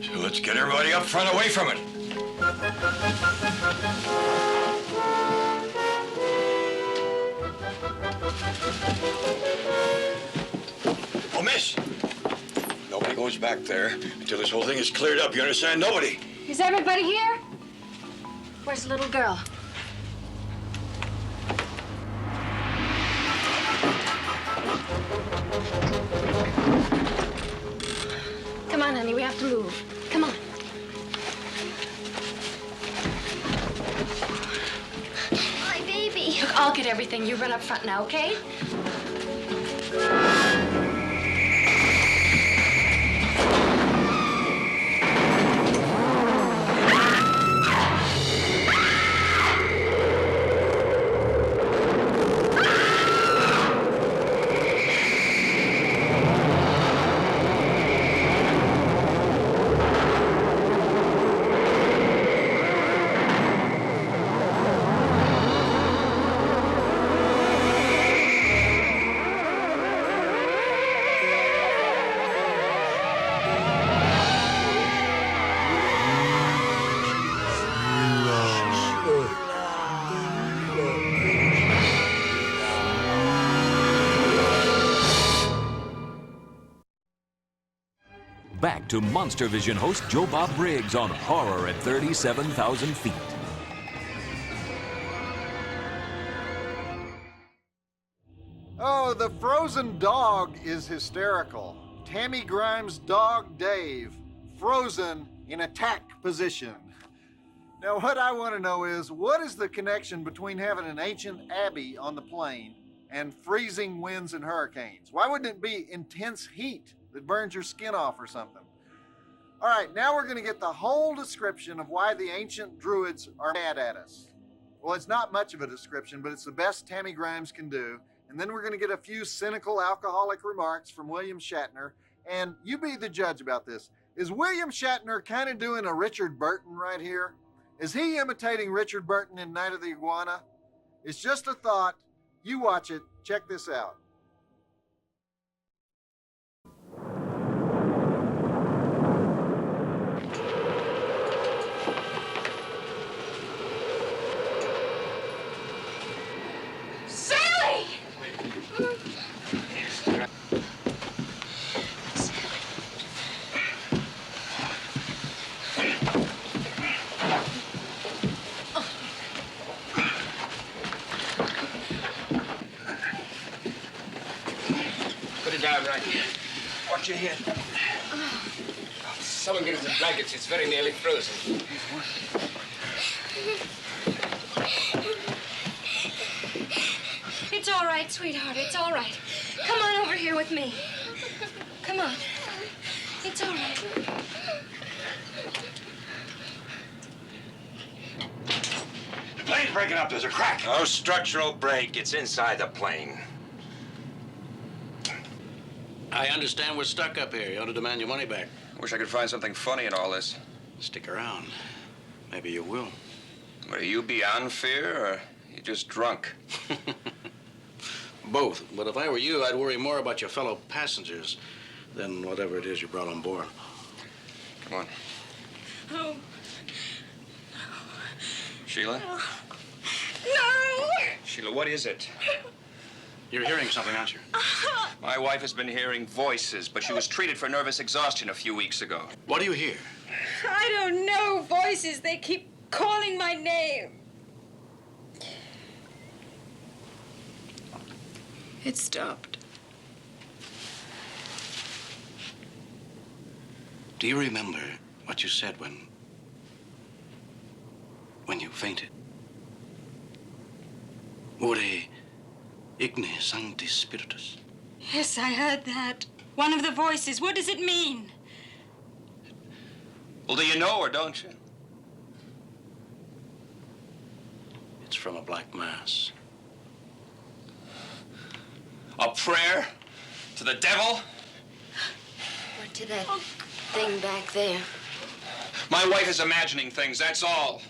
So let's get everybody up front away from it. Oh, miss, nobody goes back there until this whole thing is cleared up. You understand? Nobody. Is everybody here? Where's the little girl? Come on, honey, we have to move. Come on. My baby. Look, I'll get everything. You run up front now, okay? Back to Monstervision host Joe Bob Briggs on Horror at 37,000 feet. Oh, the frozen dog is hysterical. Tammy Grimes' dog Dave, frozen in attack position. Now, what I want to know is, what is the connection between having an ancient abbey on the plane and freezing winds and hurricanes? Why wouldn't it be intense heat that burns your skin off or something? All right, now we're going to get the whole description of why the ancient druids are mad at us. Well, it's not much of a description, but it's the best Tammy Grimes can do. And then we're going to get a few cynical alcoholic remarks from William Shatner. And you be the judge about this. Is William Shatner kind of doing a Richard Burton right here? Is he imitating Richard Burton in Night of the Iguana? It's just a thought. You watch it. Check this out. Sally! Put it down right here. Watch your head. Someone get us the blankets. It's very nearly frozen. It's all right, sweetheart. It's all right. Come on over here with me. Come on. It's all right. The plane's breaking up. There's a crack. No structural break. It's inside the plane. I understand we're stuck up here. You ought to demand your money back. Wish I could find something funny in all this. Stick around. Maybe you will. Are you beyond fear, or you just drunk? Both. But if I were you, I'd worry more about your fellow passengers than whatever it is you brought on board. Come on. Oh. Sheila? No! Sheila, what is it? You're hearing something, aren't you? My wife has been hearing voices, but she was treated for nervous exhaustion a few weeks ago. What do you hear? I don't know. Voices. They keep calling my name. It stopped. Do you remember what you said when you fainted? Ore igne sancti spiritus. Yes, I heard that. One of the voices. What does it mean? Well, do you know or don't you? It's from a black mass. A prayer to the devil? What to that thing back there? My wife is imagining things, that's all.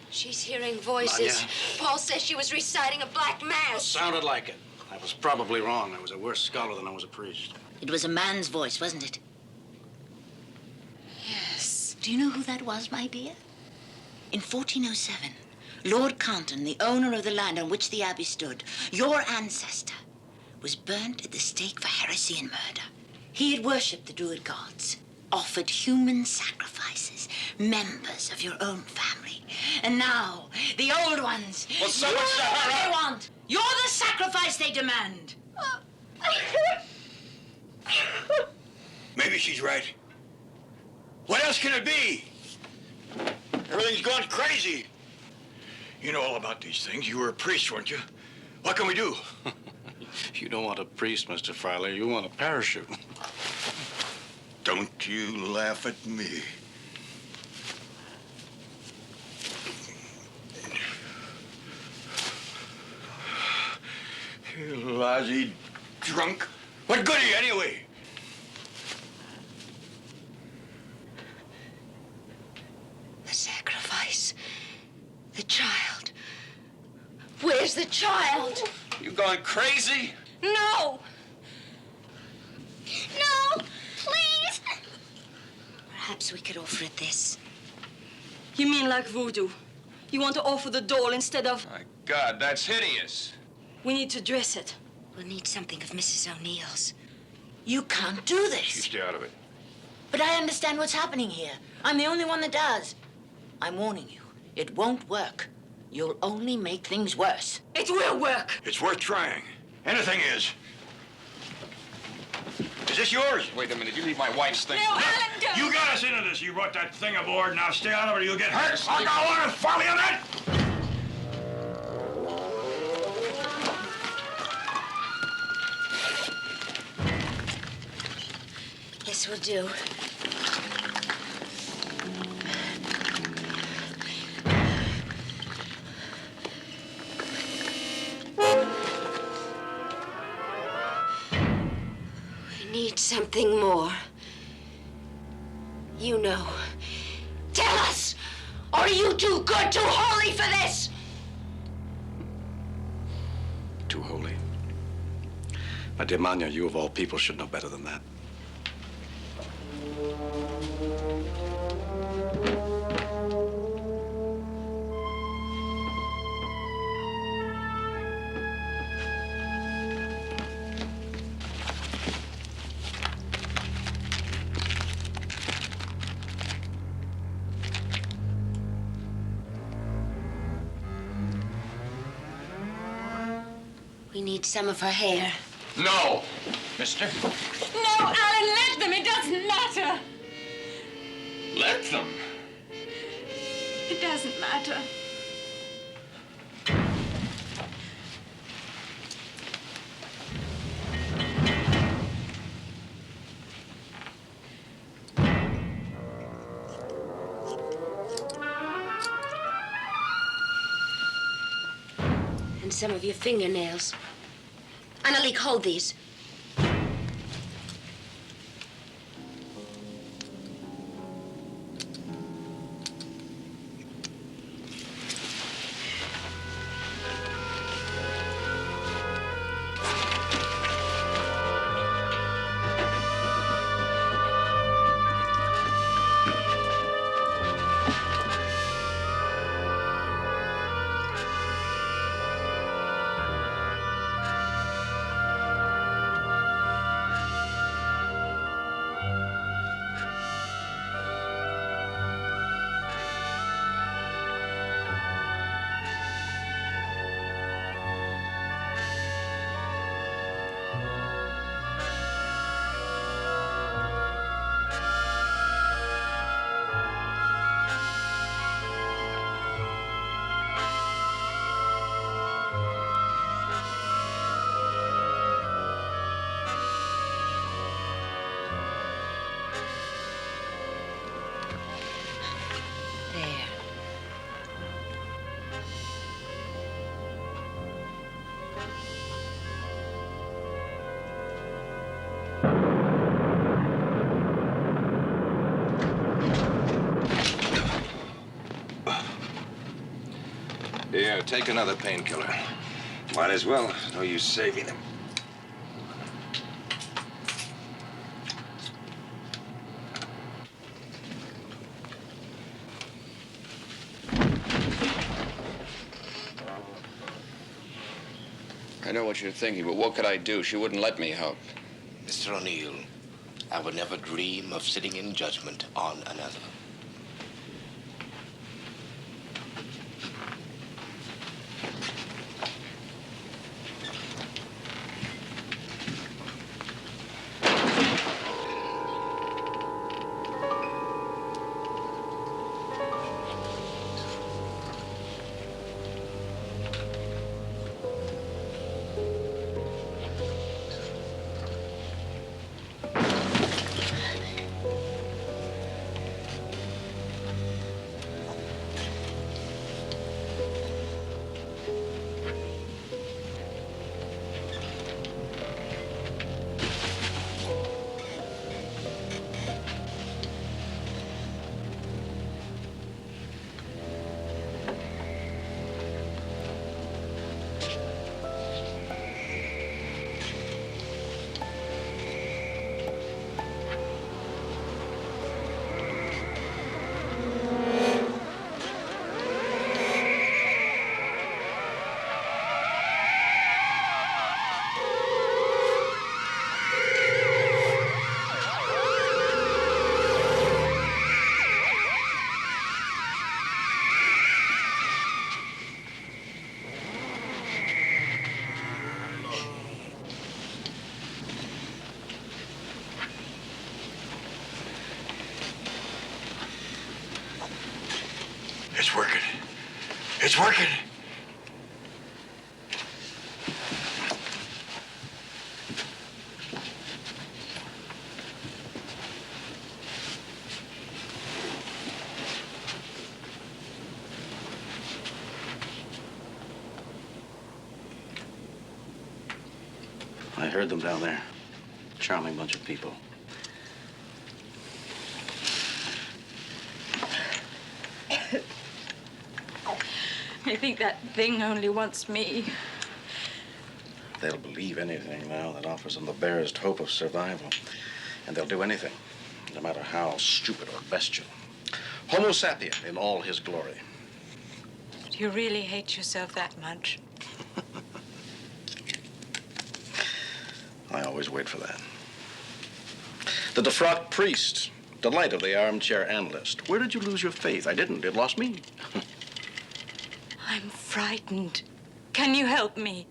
She's hearing voices. Yeah. Paul says she was reciting a black mass. Sounded like it. I was probably wrong. I was a worse scholar than I was a priest. It was a man's voice, wasn't it? Yes. Do you know who that was, my dear? In 1407, Lord Compton, the owner of the land on which the abbey stood, your ancestor, was burnt at the stake for heresy and murder. He had worshipped the Druid gods, offered human sacrifices, members of your own family. And now, the old ones, Well, so you're much to what her they up. want. You're the sacrifice they demand. Maybe she's right. What else can it be? Everything's gone crazy. You know all about these things. You were a priest, weren't you? What can we do? You don't want a priest, Mr. Fryler. You want a parachute. Don't you laugh at me. You lousy drunk. What good are you anyway? The sacrifice. The child. Where's the child? You going crazy? No! No! Please! Perhaps we could offer it this. You mean like voodoo? You want to offer the doll instead of... My God, that's hideous. We need to dress it. We'll need something of Mrs. O'Neill's. You can't do You this. stay out of it. But I understand what's happening here. I'm the only one that does. I'm warning you. It won't work. You'll only make things worse. It will work. It's worth trying. Anything is. Is this yours? Wait a minute, you leave my wife's thing. No, Alan, don't. You got us into this. You brought that thing aboard. Now stay out of it or you'll get hurt. I'll go on and follow you on that. This will do. We need something more. You know. Tell us! Or are you too good, too holy for this? Too holy? My dear Manya, you of all people should know better than that. We need some of her hair. No, mister. No, Alan, let them. It doesn't matter. Let them. It doesn't matter. And some of your fingernails. Annalik, hold these. Here, take another painkiller. Might as well. No use saving them. I know what you're thinking, but what could I do? She wouldn't let me help. Mr. O'Neill, I would never dream of sitting in judgment on another. It's working. It's working. I heard them down there. Charming bunch of people. I think that thing only wants me. They'll believe anything now that offers them the barest hope of survival. And they'll do anything, no matter how stupid or bestial. Homo sapien in all his glory. Do you really hate yourself that much? I always wait for that. The defrocked priest, delight of the armchair analyst. Where did you lose your faith? I didn't. It lost me. I'm frightened. Can you help me?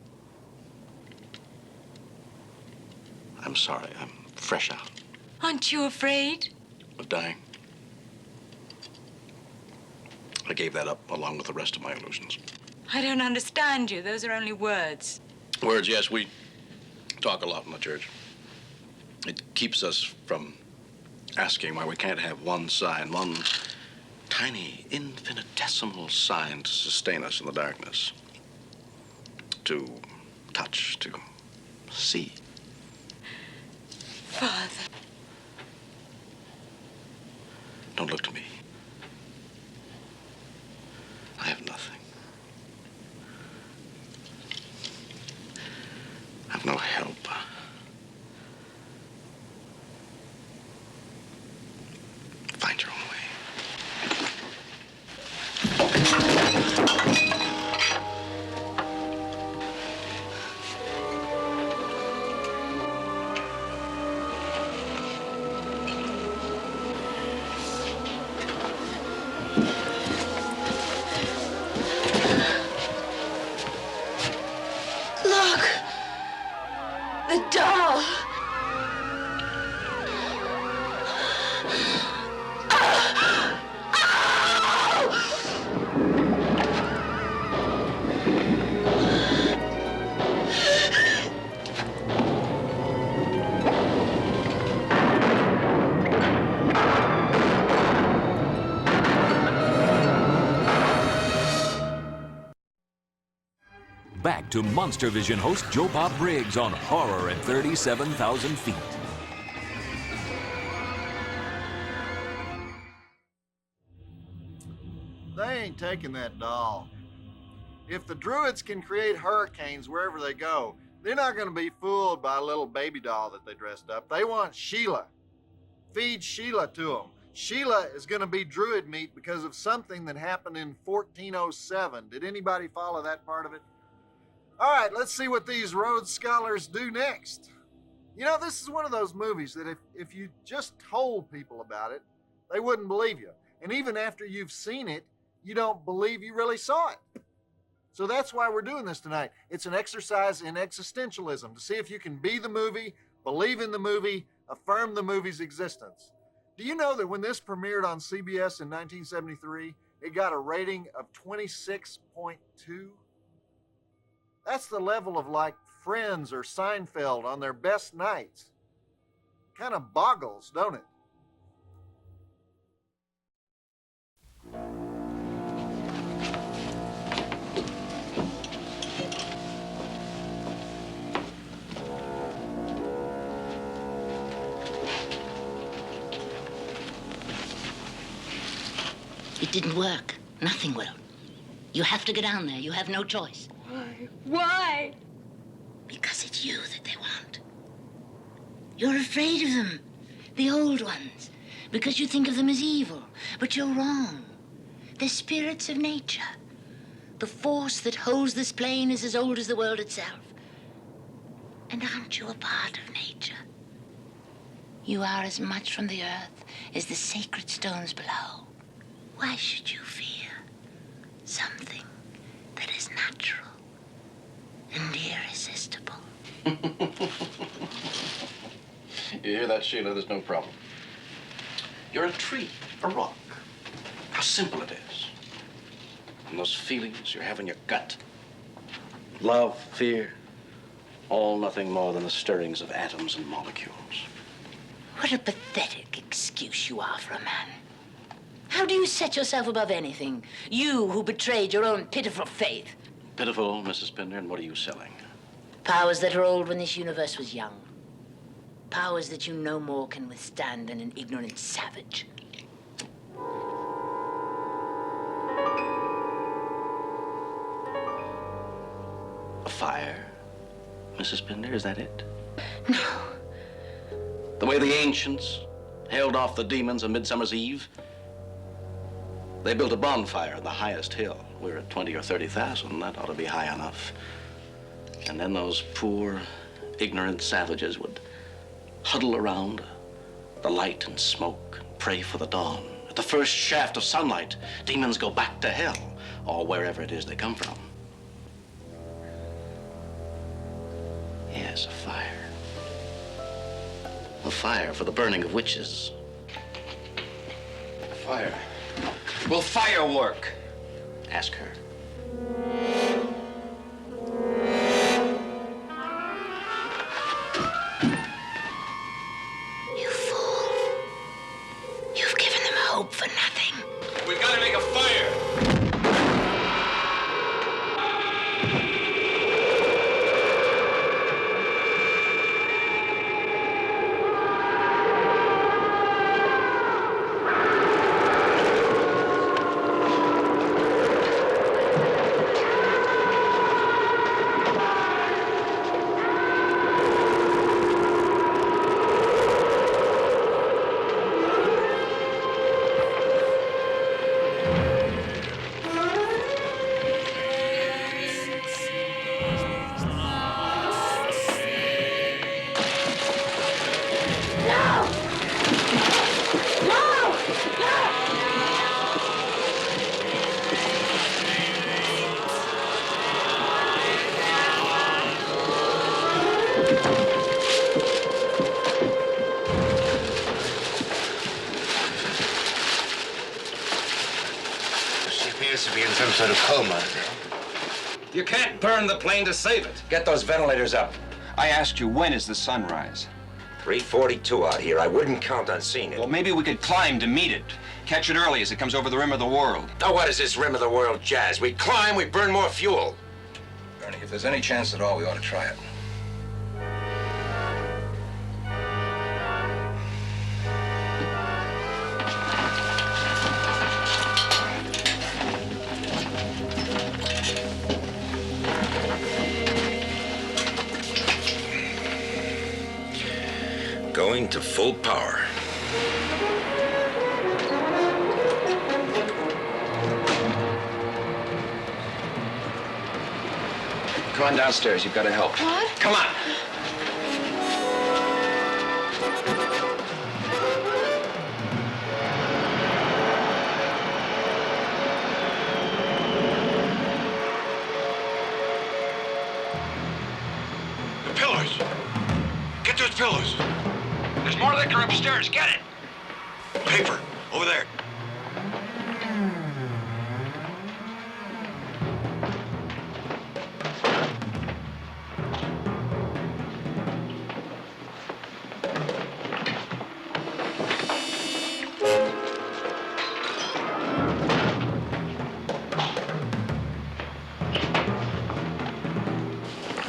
I'm sorry. I'm fresh out Aren't you afraid? of dying. I gave that up along with the rest of my illusions. I don't understand you. Those are only words. Words, yes, we talk a lot in the church. It keeps us from asking why we can't have one sign, one tiny, infinitesimal sign to sustain us in the darkness. To touch, to see. Father. Don't look to me. I have nothing. I have no help. Find your own way. Look! The doll! Back to Monstervision host Joe Bob Briggs on Horror at 37,000 feet. They ain't taking that doll. If the druids can create hurricanes wherever they go, they're not going to be fooled by a little baby doll that they dressed up. They want Sheila. Feed Sheila to them. Sheila is going to be druid meat because of something that happened in 1407. Did anybody follow that part of it? All right, let's see what these Rhodes Scholars do next. You know, this is one of those movies that if you just told people about it, they wouldn't believe you. And even after you've seen it, you don't believe you really saw it. So that's why we're doing this tonight. It's an exercise in existentialism to see if you can be the movie, believe in the movie, affirm the movie's existence. Do you know that when this premiered on CBS in 1973, it got a rating of 26.2? That's the level of like Friends or Seinfeld on their best nights. Kind of boggles, don't it? It didn't work. Nothing will. You have to go down there. You have no choice. Why? Because it's you that they want. You're afraid of them, the old ones, because you think of them as evil. But you're wrong. They're spirits of nature. The force that holds this plane is as old as the world itself. And aren't you a part of nature? You are as much from the earth as the sacred stones below. Why should you fear something that is natural and irresistible? You hear that, Sheila? There's no problem. You're a tree, a rock. How simple it is. And those feelings you have in your gut. Love, fear, all nothing more than the stirrings of atoms and molecules. What a pathetic excuse you are for a man. How do you set yourself above anything? You who betrayed your own pitiful faith. Pitiful, Mrs. Pinder, and what are you selling? Powers that are old when this universe was young. Powers that you no more can withstand than an ignorant savage. Mrs. Pinder? Is that it? No. The way the ancients held off the demons on Midsummer's Eve? They built a bonfire on the highest hill. We're at 20 or 30,000. That ought to be high enough. And then those poor, ignorant savages would huddle around the light and smoke, pray for the dawn. At the first shaft of sunlight, demons go back to hell, or wherever it is they come from. Yes, a fire. A fire for the burning of witches. Fire. Will fire work? Ask her. You fool. You've given them hope for nothing. We've got to make a fire. Sort of coma. You can't burn the plane to save it. Get those ventilators up. I asked you, when is the sunrise? 3:42 out here. I wouldn't count on seeing it. Well, maybe we could climb to meet it. Catch it early as it comes over the rim of the world. Now, what is this rim of the world jazz? We climb, we burn more fuel. Ernie, if there's any chance at all, we ought to try it. Going to full power. Come on downstairs. You've got to help. What? Come on. The pillars. Get those pillars. There's more liquor upstairs. Get it. Paper. Over there.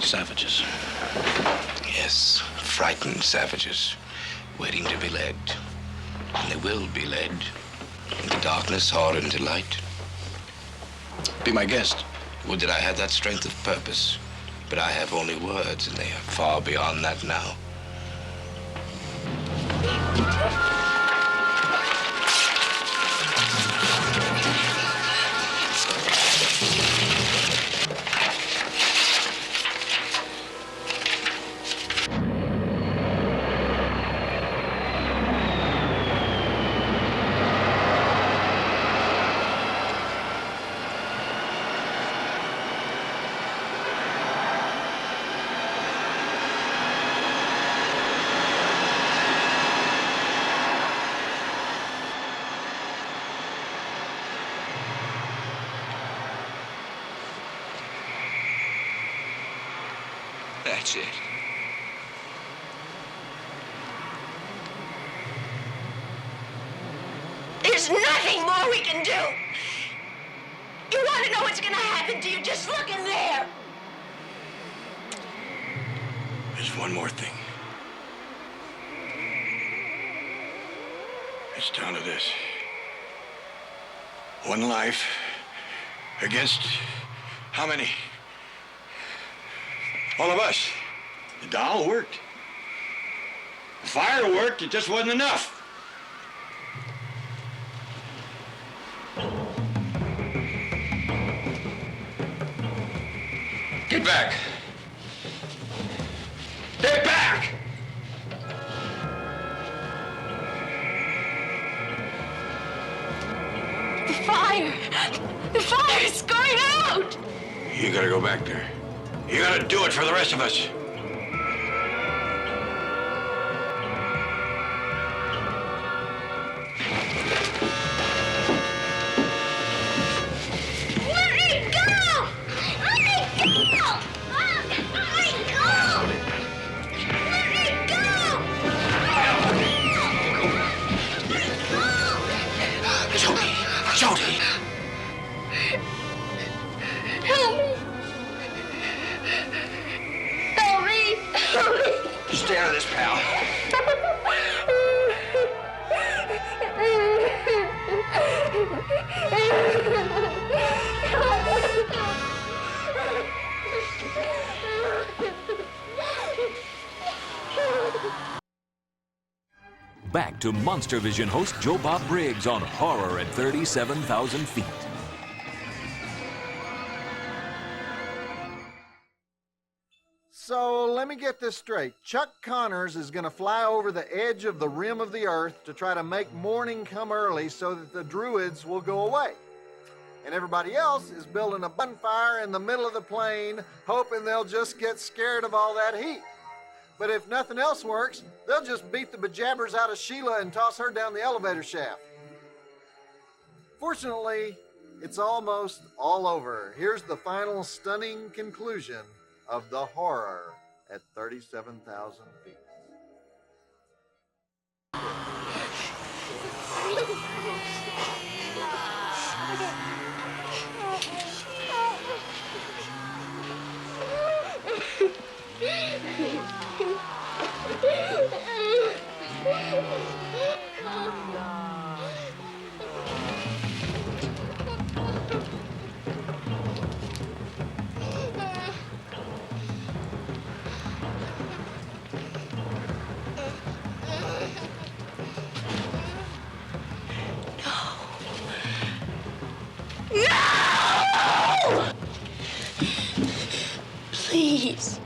Savages. Yes, frightened savages, waiting to be led. And they will be led into darkness or into light. Be my guest. Would that I had that strength of purpose. But I have only words, and they are far beyond that now. That's it. There's nothing more we can do. You want to know what's going to happen to you? Just look in there. There's one more thing. It's down to this. One life against how many? All of us. The doll worked. The fire worked, it just wasn't enough. Get back! Get back! The fire! The fire's going out! You gotta go back there. You gotta do it for the rest of us. Stay out of this, pal. Back to Monstervision host Joe Bob Briggs on Horror at 37,000 feet. So let me get this straight. Chuck Connors is going to fly over the edge of the rim of the earth to try to make morning come early so that the druids will go away. And everybody else is building a bonfire in the middle of the plain, hoping they'll just get scared of all that heat. But if nothing else works, they'll just beat the bejabbers out of Sheila and toss her down the elevator shaft. Fortunately, it's almost all over. Here's the final stunning conclusion of the horror at 37,000 feet. No! Please.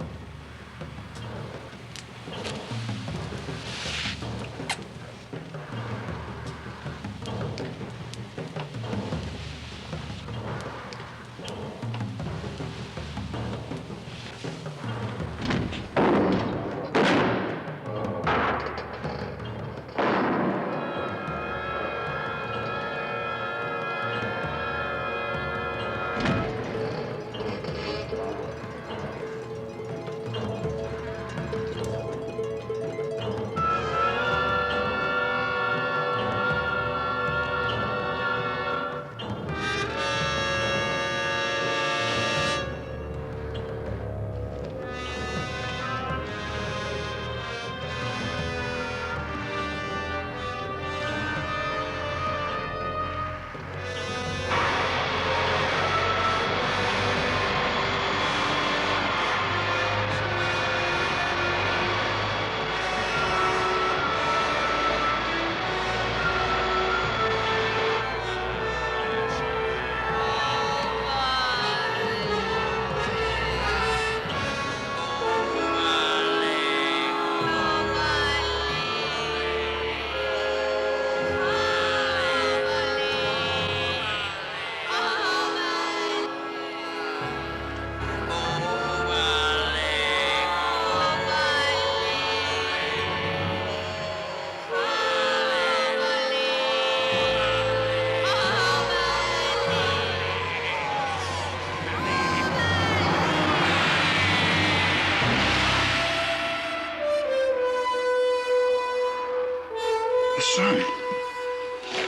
The sun.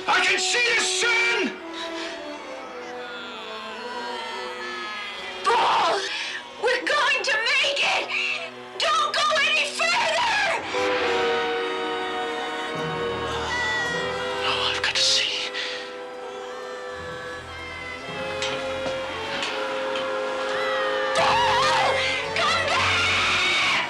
I can see the sun! Paul! We're going to make it! Don't go any further! Oh, I've got to see. Paul! Come back!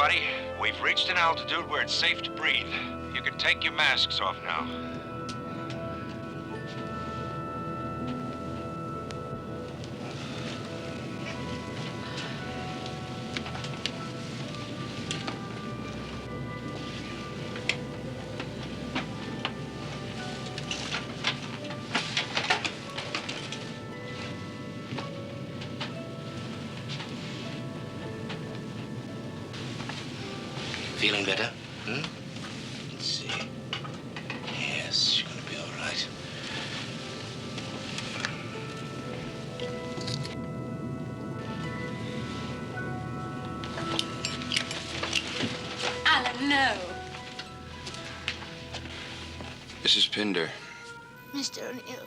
everybody. We've reached an altitude where it's safe to breathe. You can take your masks off now. Feeling better? Let's see. Yes, you're gonna be all right. Alan, no. Mrs. Pinder. Mr. O'Neill.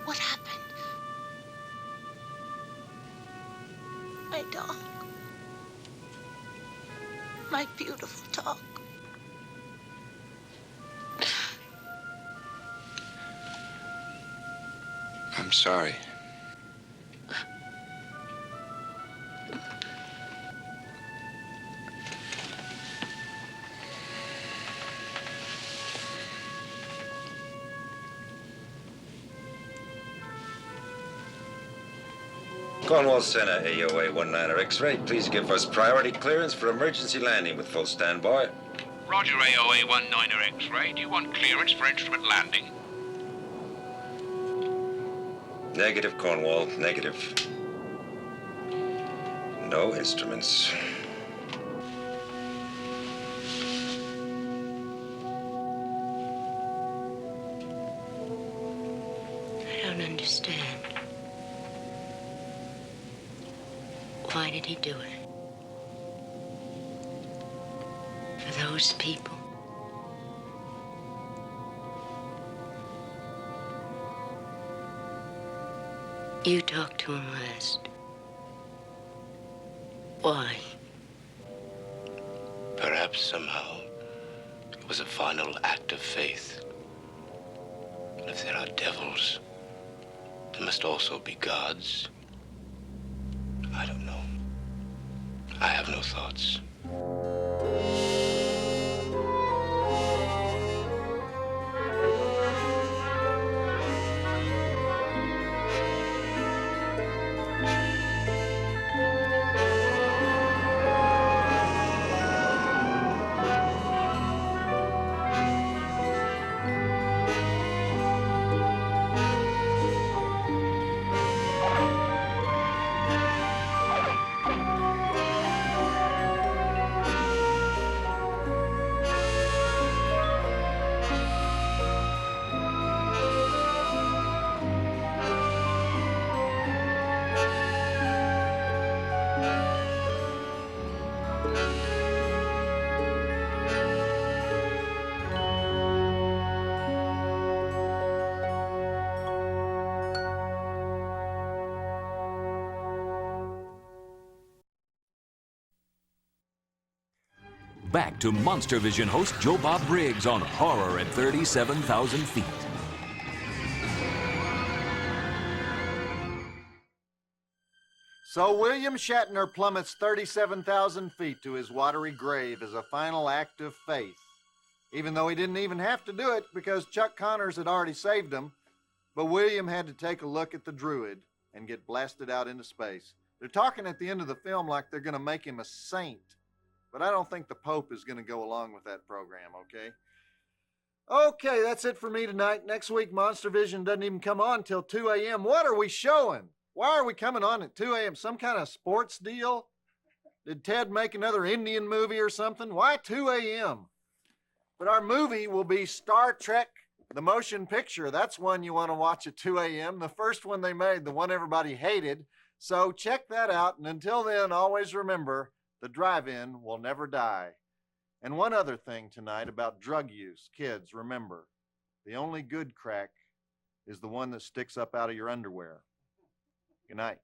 What happened? My dog. My beautiful dog. I'm sorry. Cornwall Center, AOA 19er X-ray. Please give us priority clearance for emergency landing with full standby. Roger, AOA 19er X-ray. Do you want clearance for instrument landing? Negative, Cornwall. Negative. No instruments. I don't understand. Why did he do it? For those people. You talked to him last. Why? Perhaps somehow it was a final act of faith. And if there are devils, there must also be gods. I don't know. I have no thoughts. Back to Monstervision host Joe Bob Briggs on Horror at 37,000 feet. So William Shatner plummets 37,000 feet to his watery grave as a final act of faith. Even though he didn't even have to do it because Chuck Connors had already saved him, but William had to take a look at the druid and get blasted out into space. They're talking at the end of the film like they're going to make him a saint. But I don't think the Pope is going to go along with that program, okay? Okay, that's it for me tonight. Next week, Monstervision doesn't even come on till 2 a.m. What are we showing? Why are we coming on at 2 a.m.? Some kind of sports deal? Did Ted make another Indian movie or something? Why 2 a.m.? But our movie will be Star Trek, the motion picture. That's one you want to watch at 2 a.m. The first one they made, the one everybody hated. So check that out. And until then, always remember, the drive-in will never die. And one other thing tonight about drug use. Kids, remember, the only good crack is the one that sticks up out of your underwear. Good night.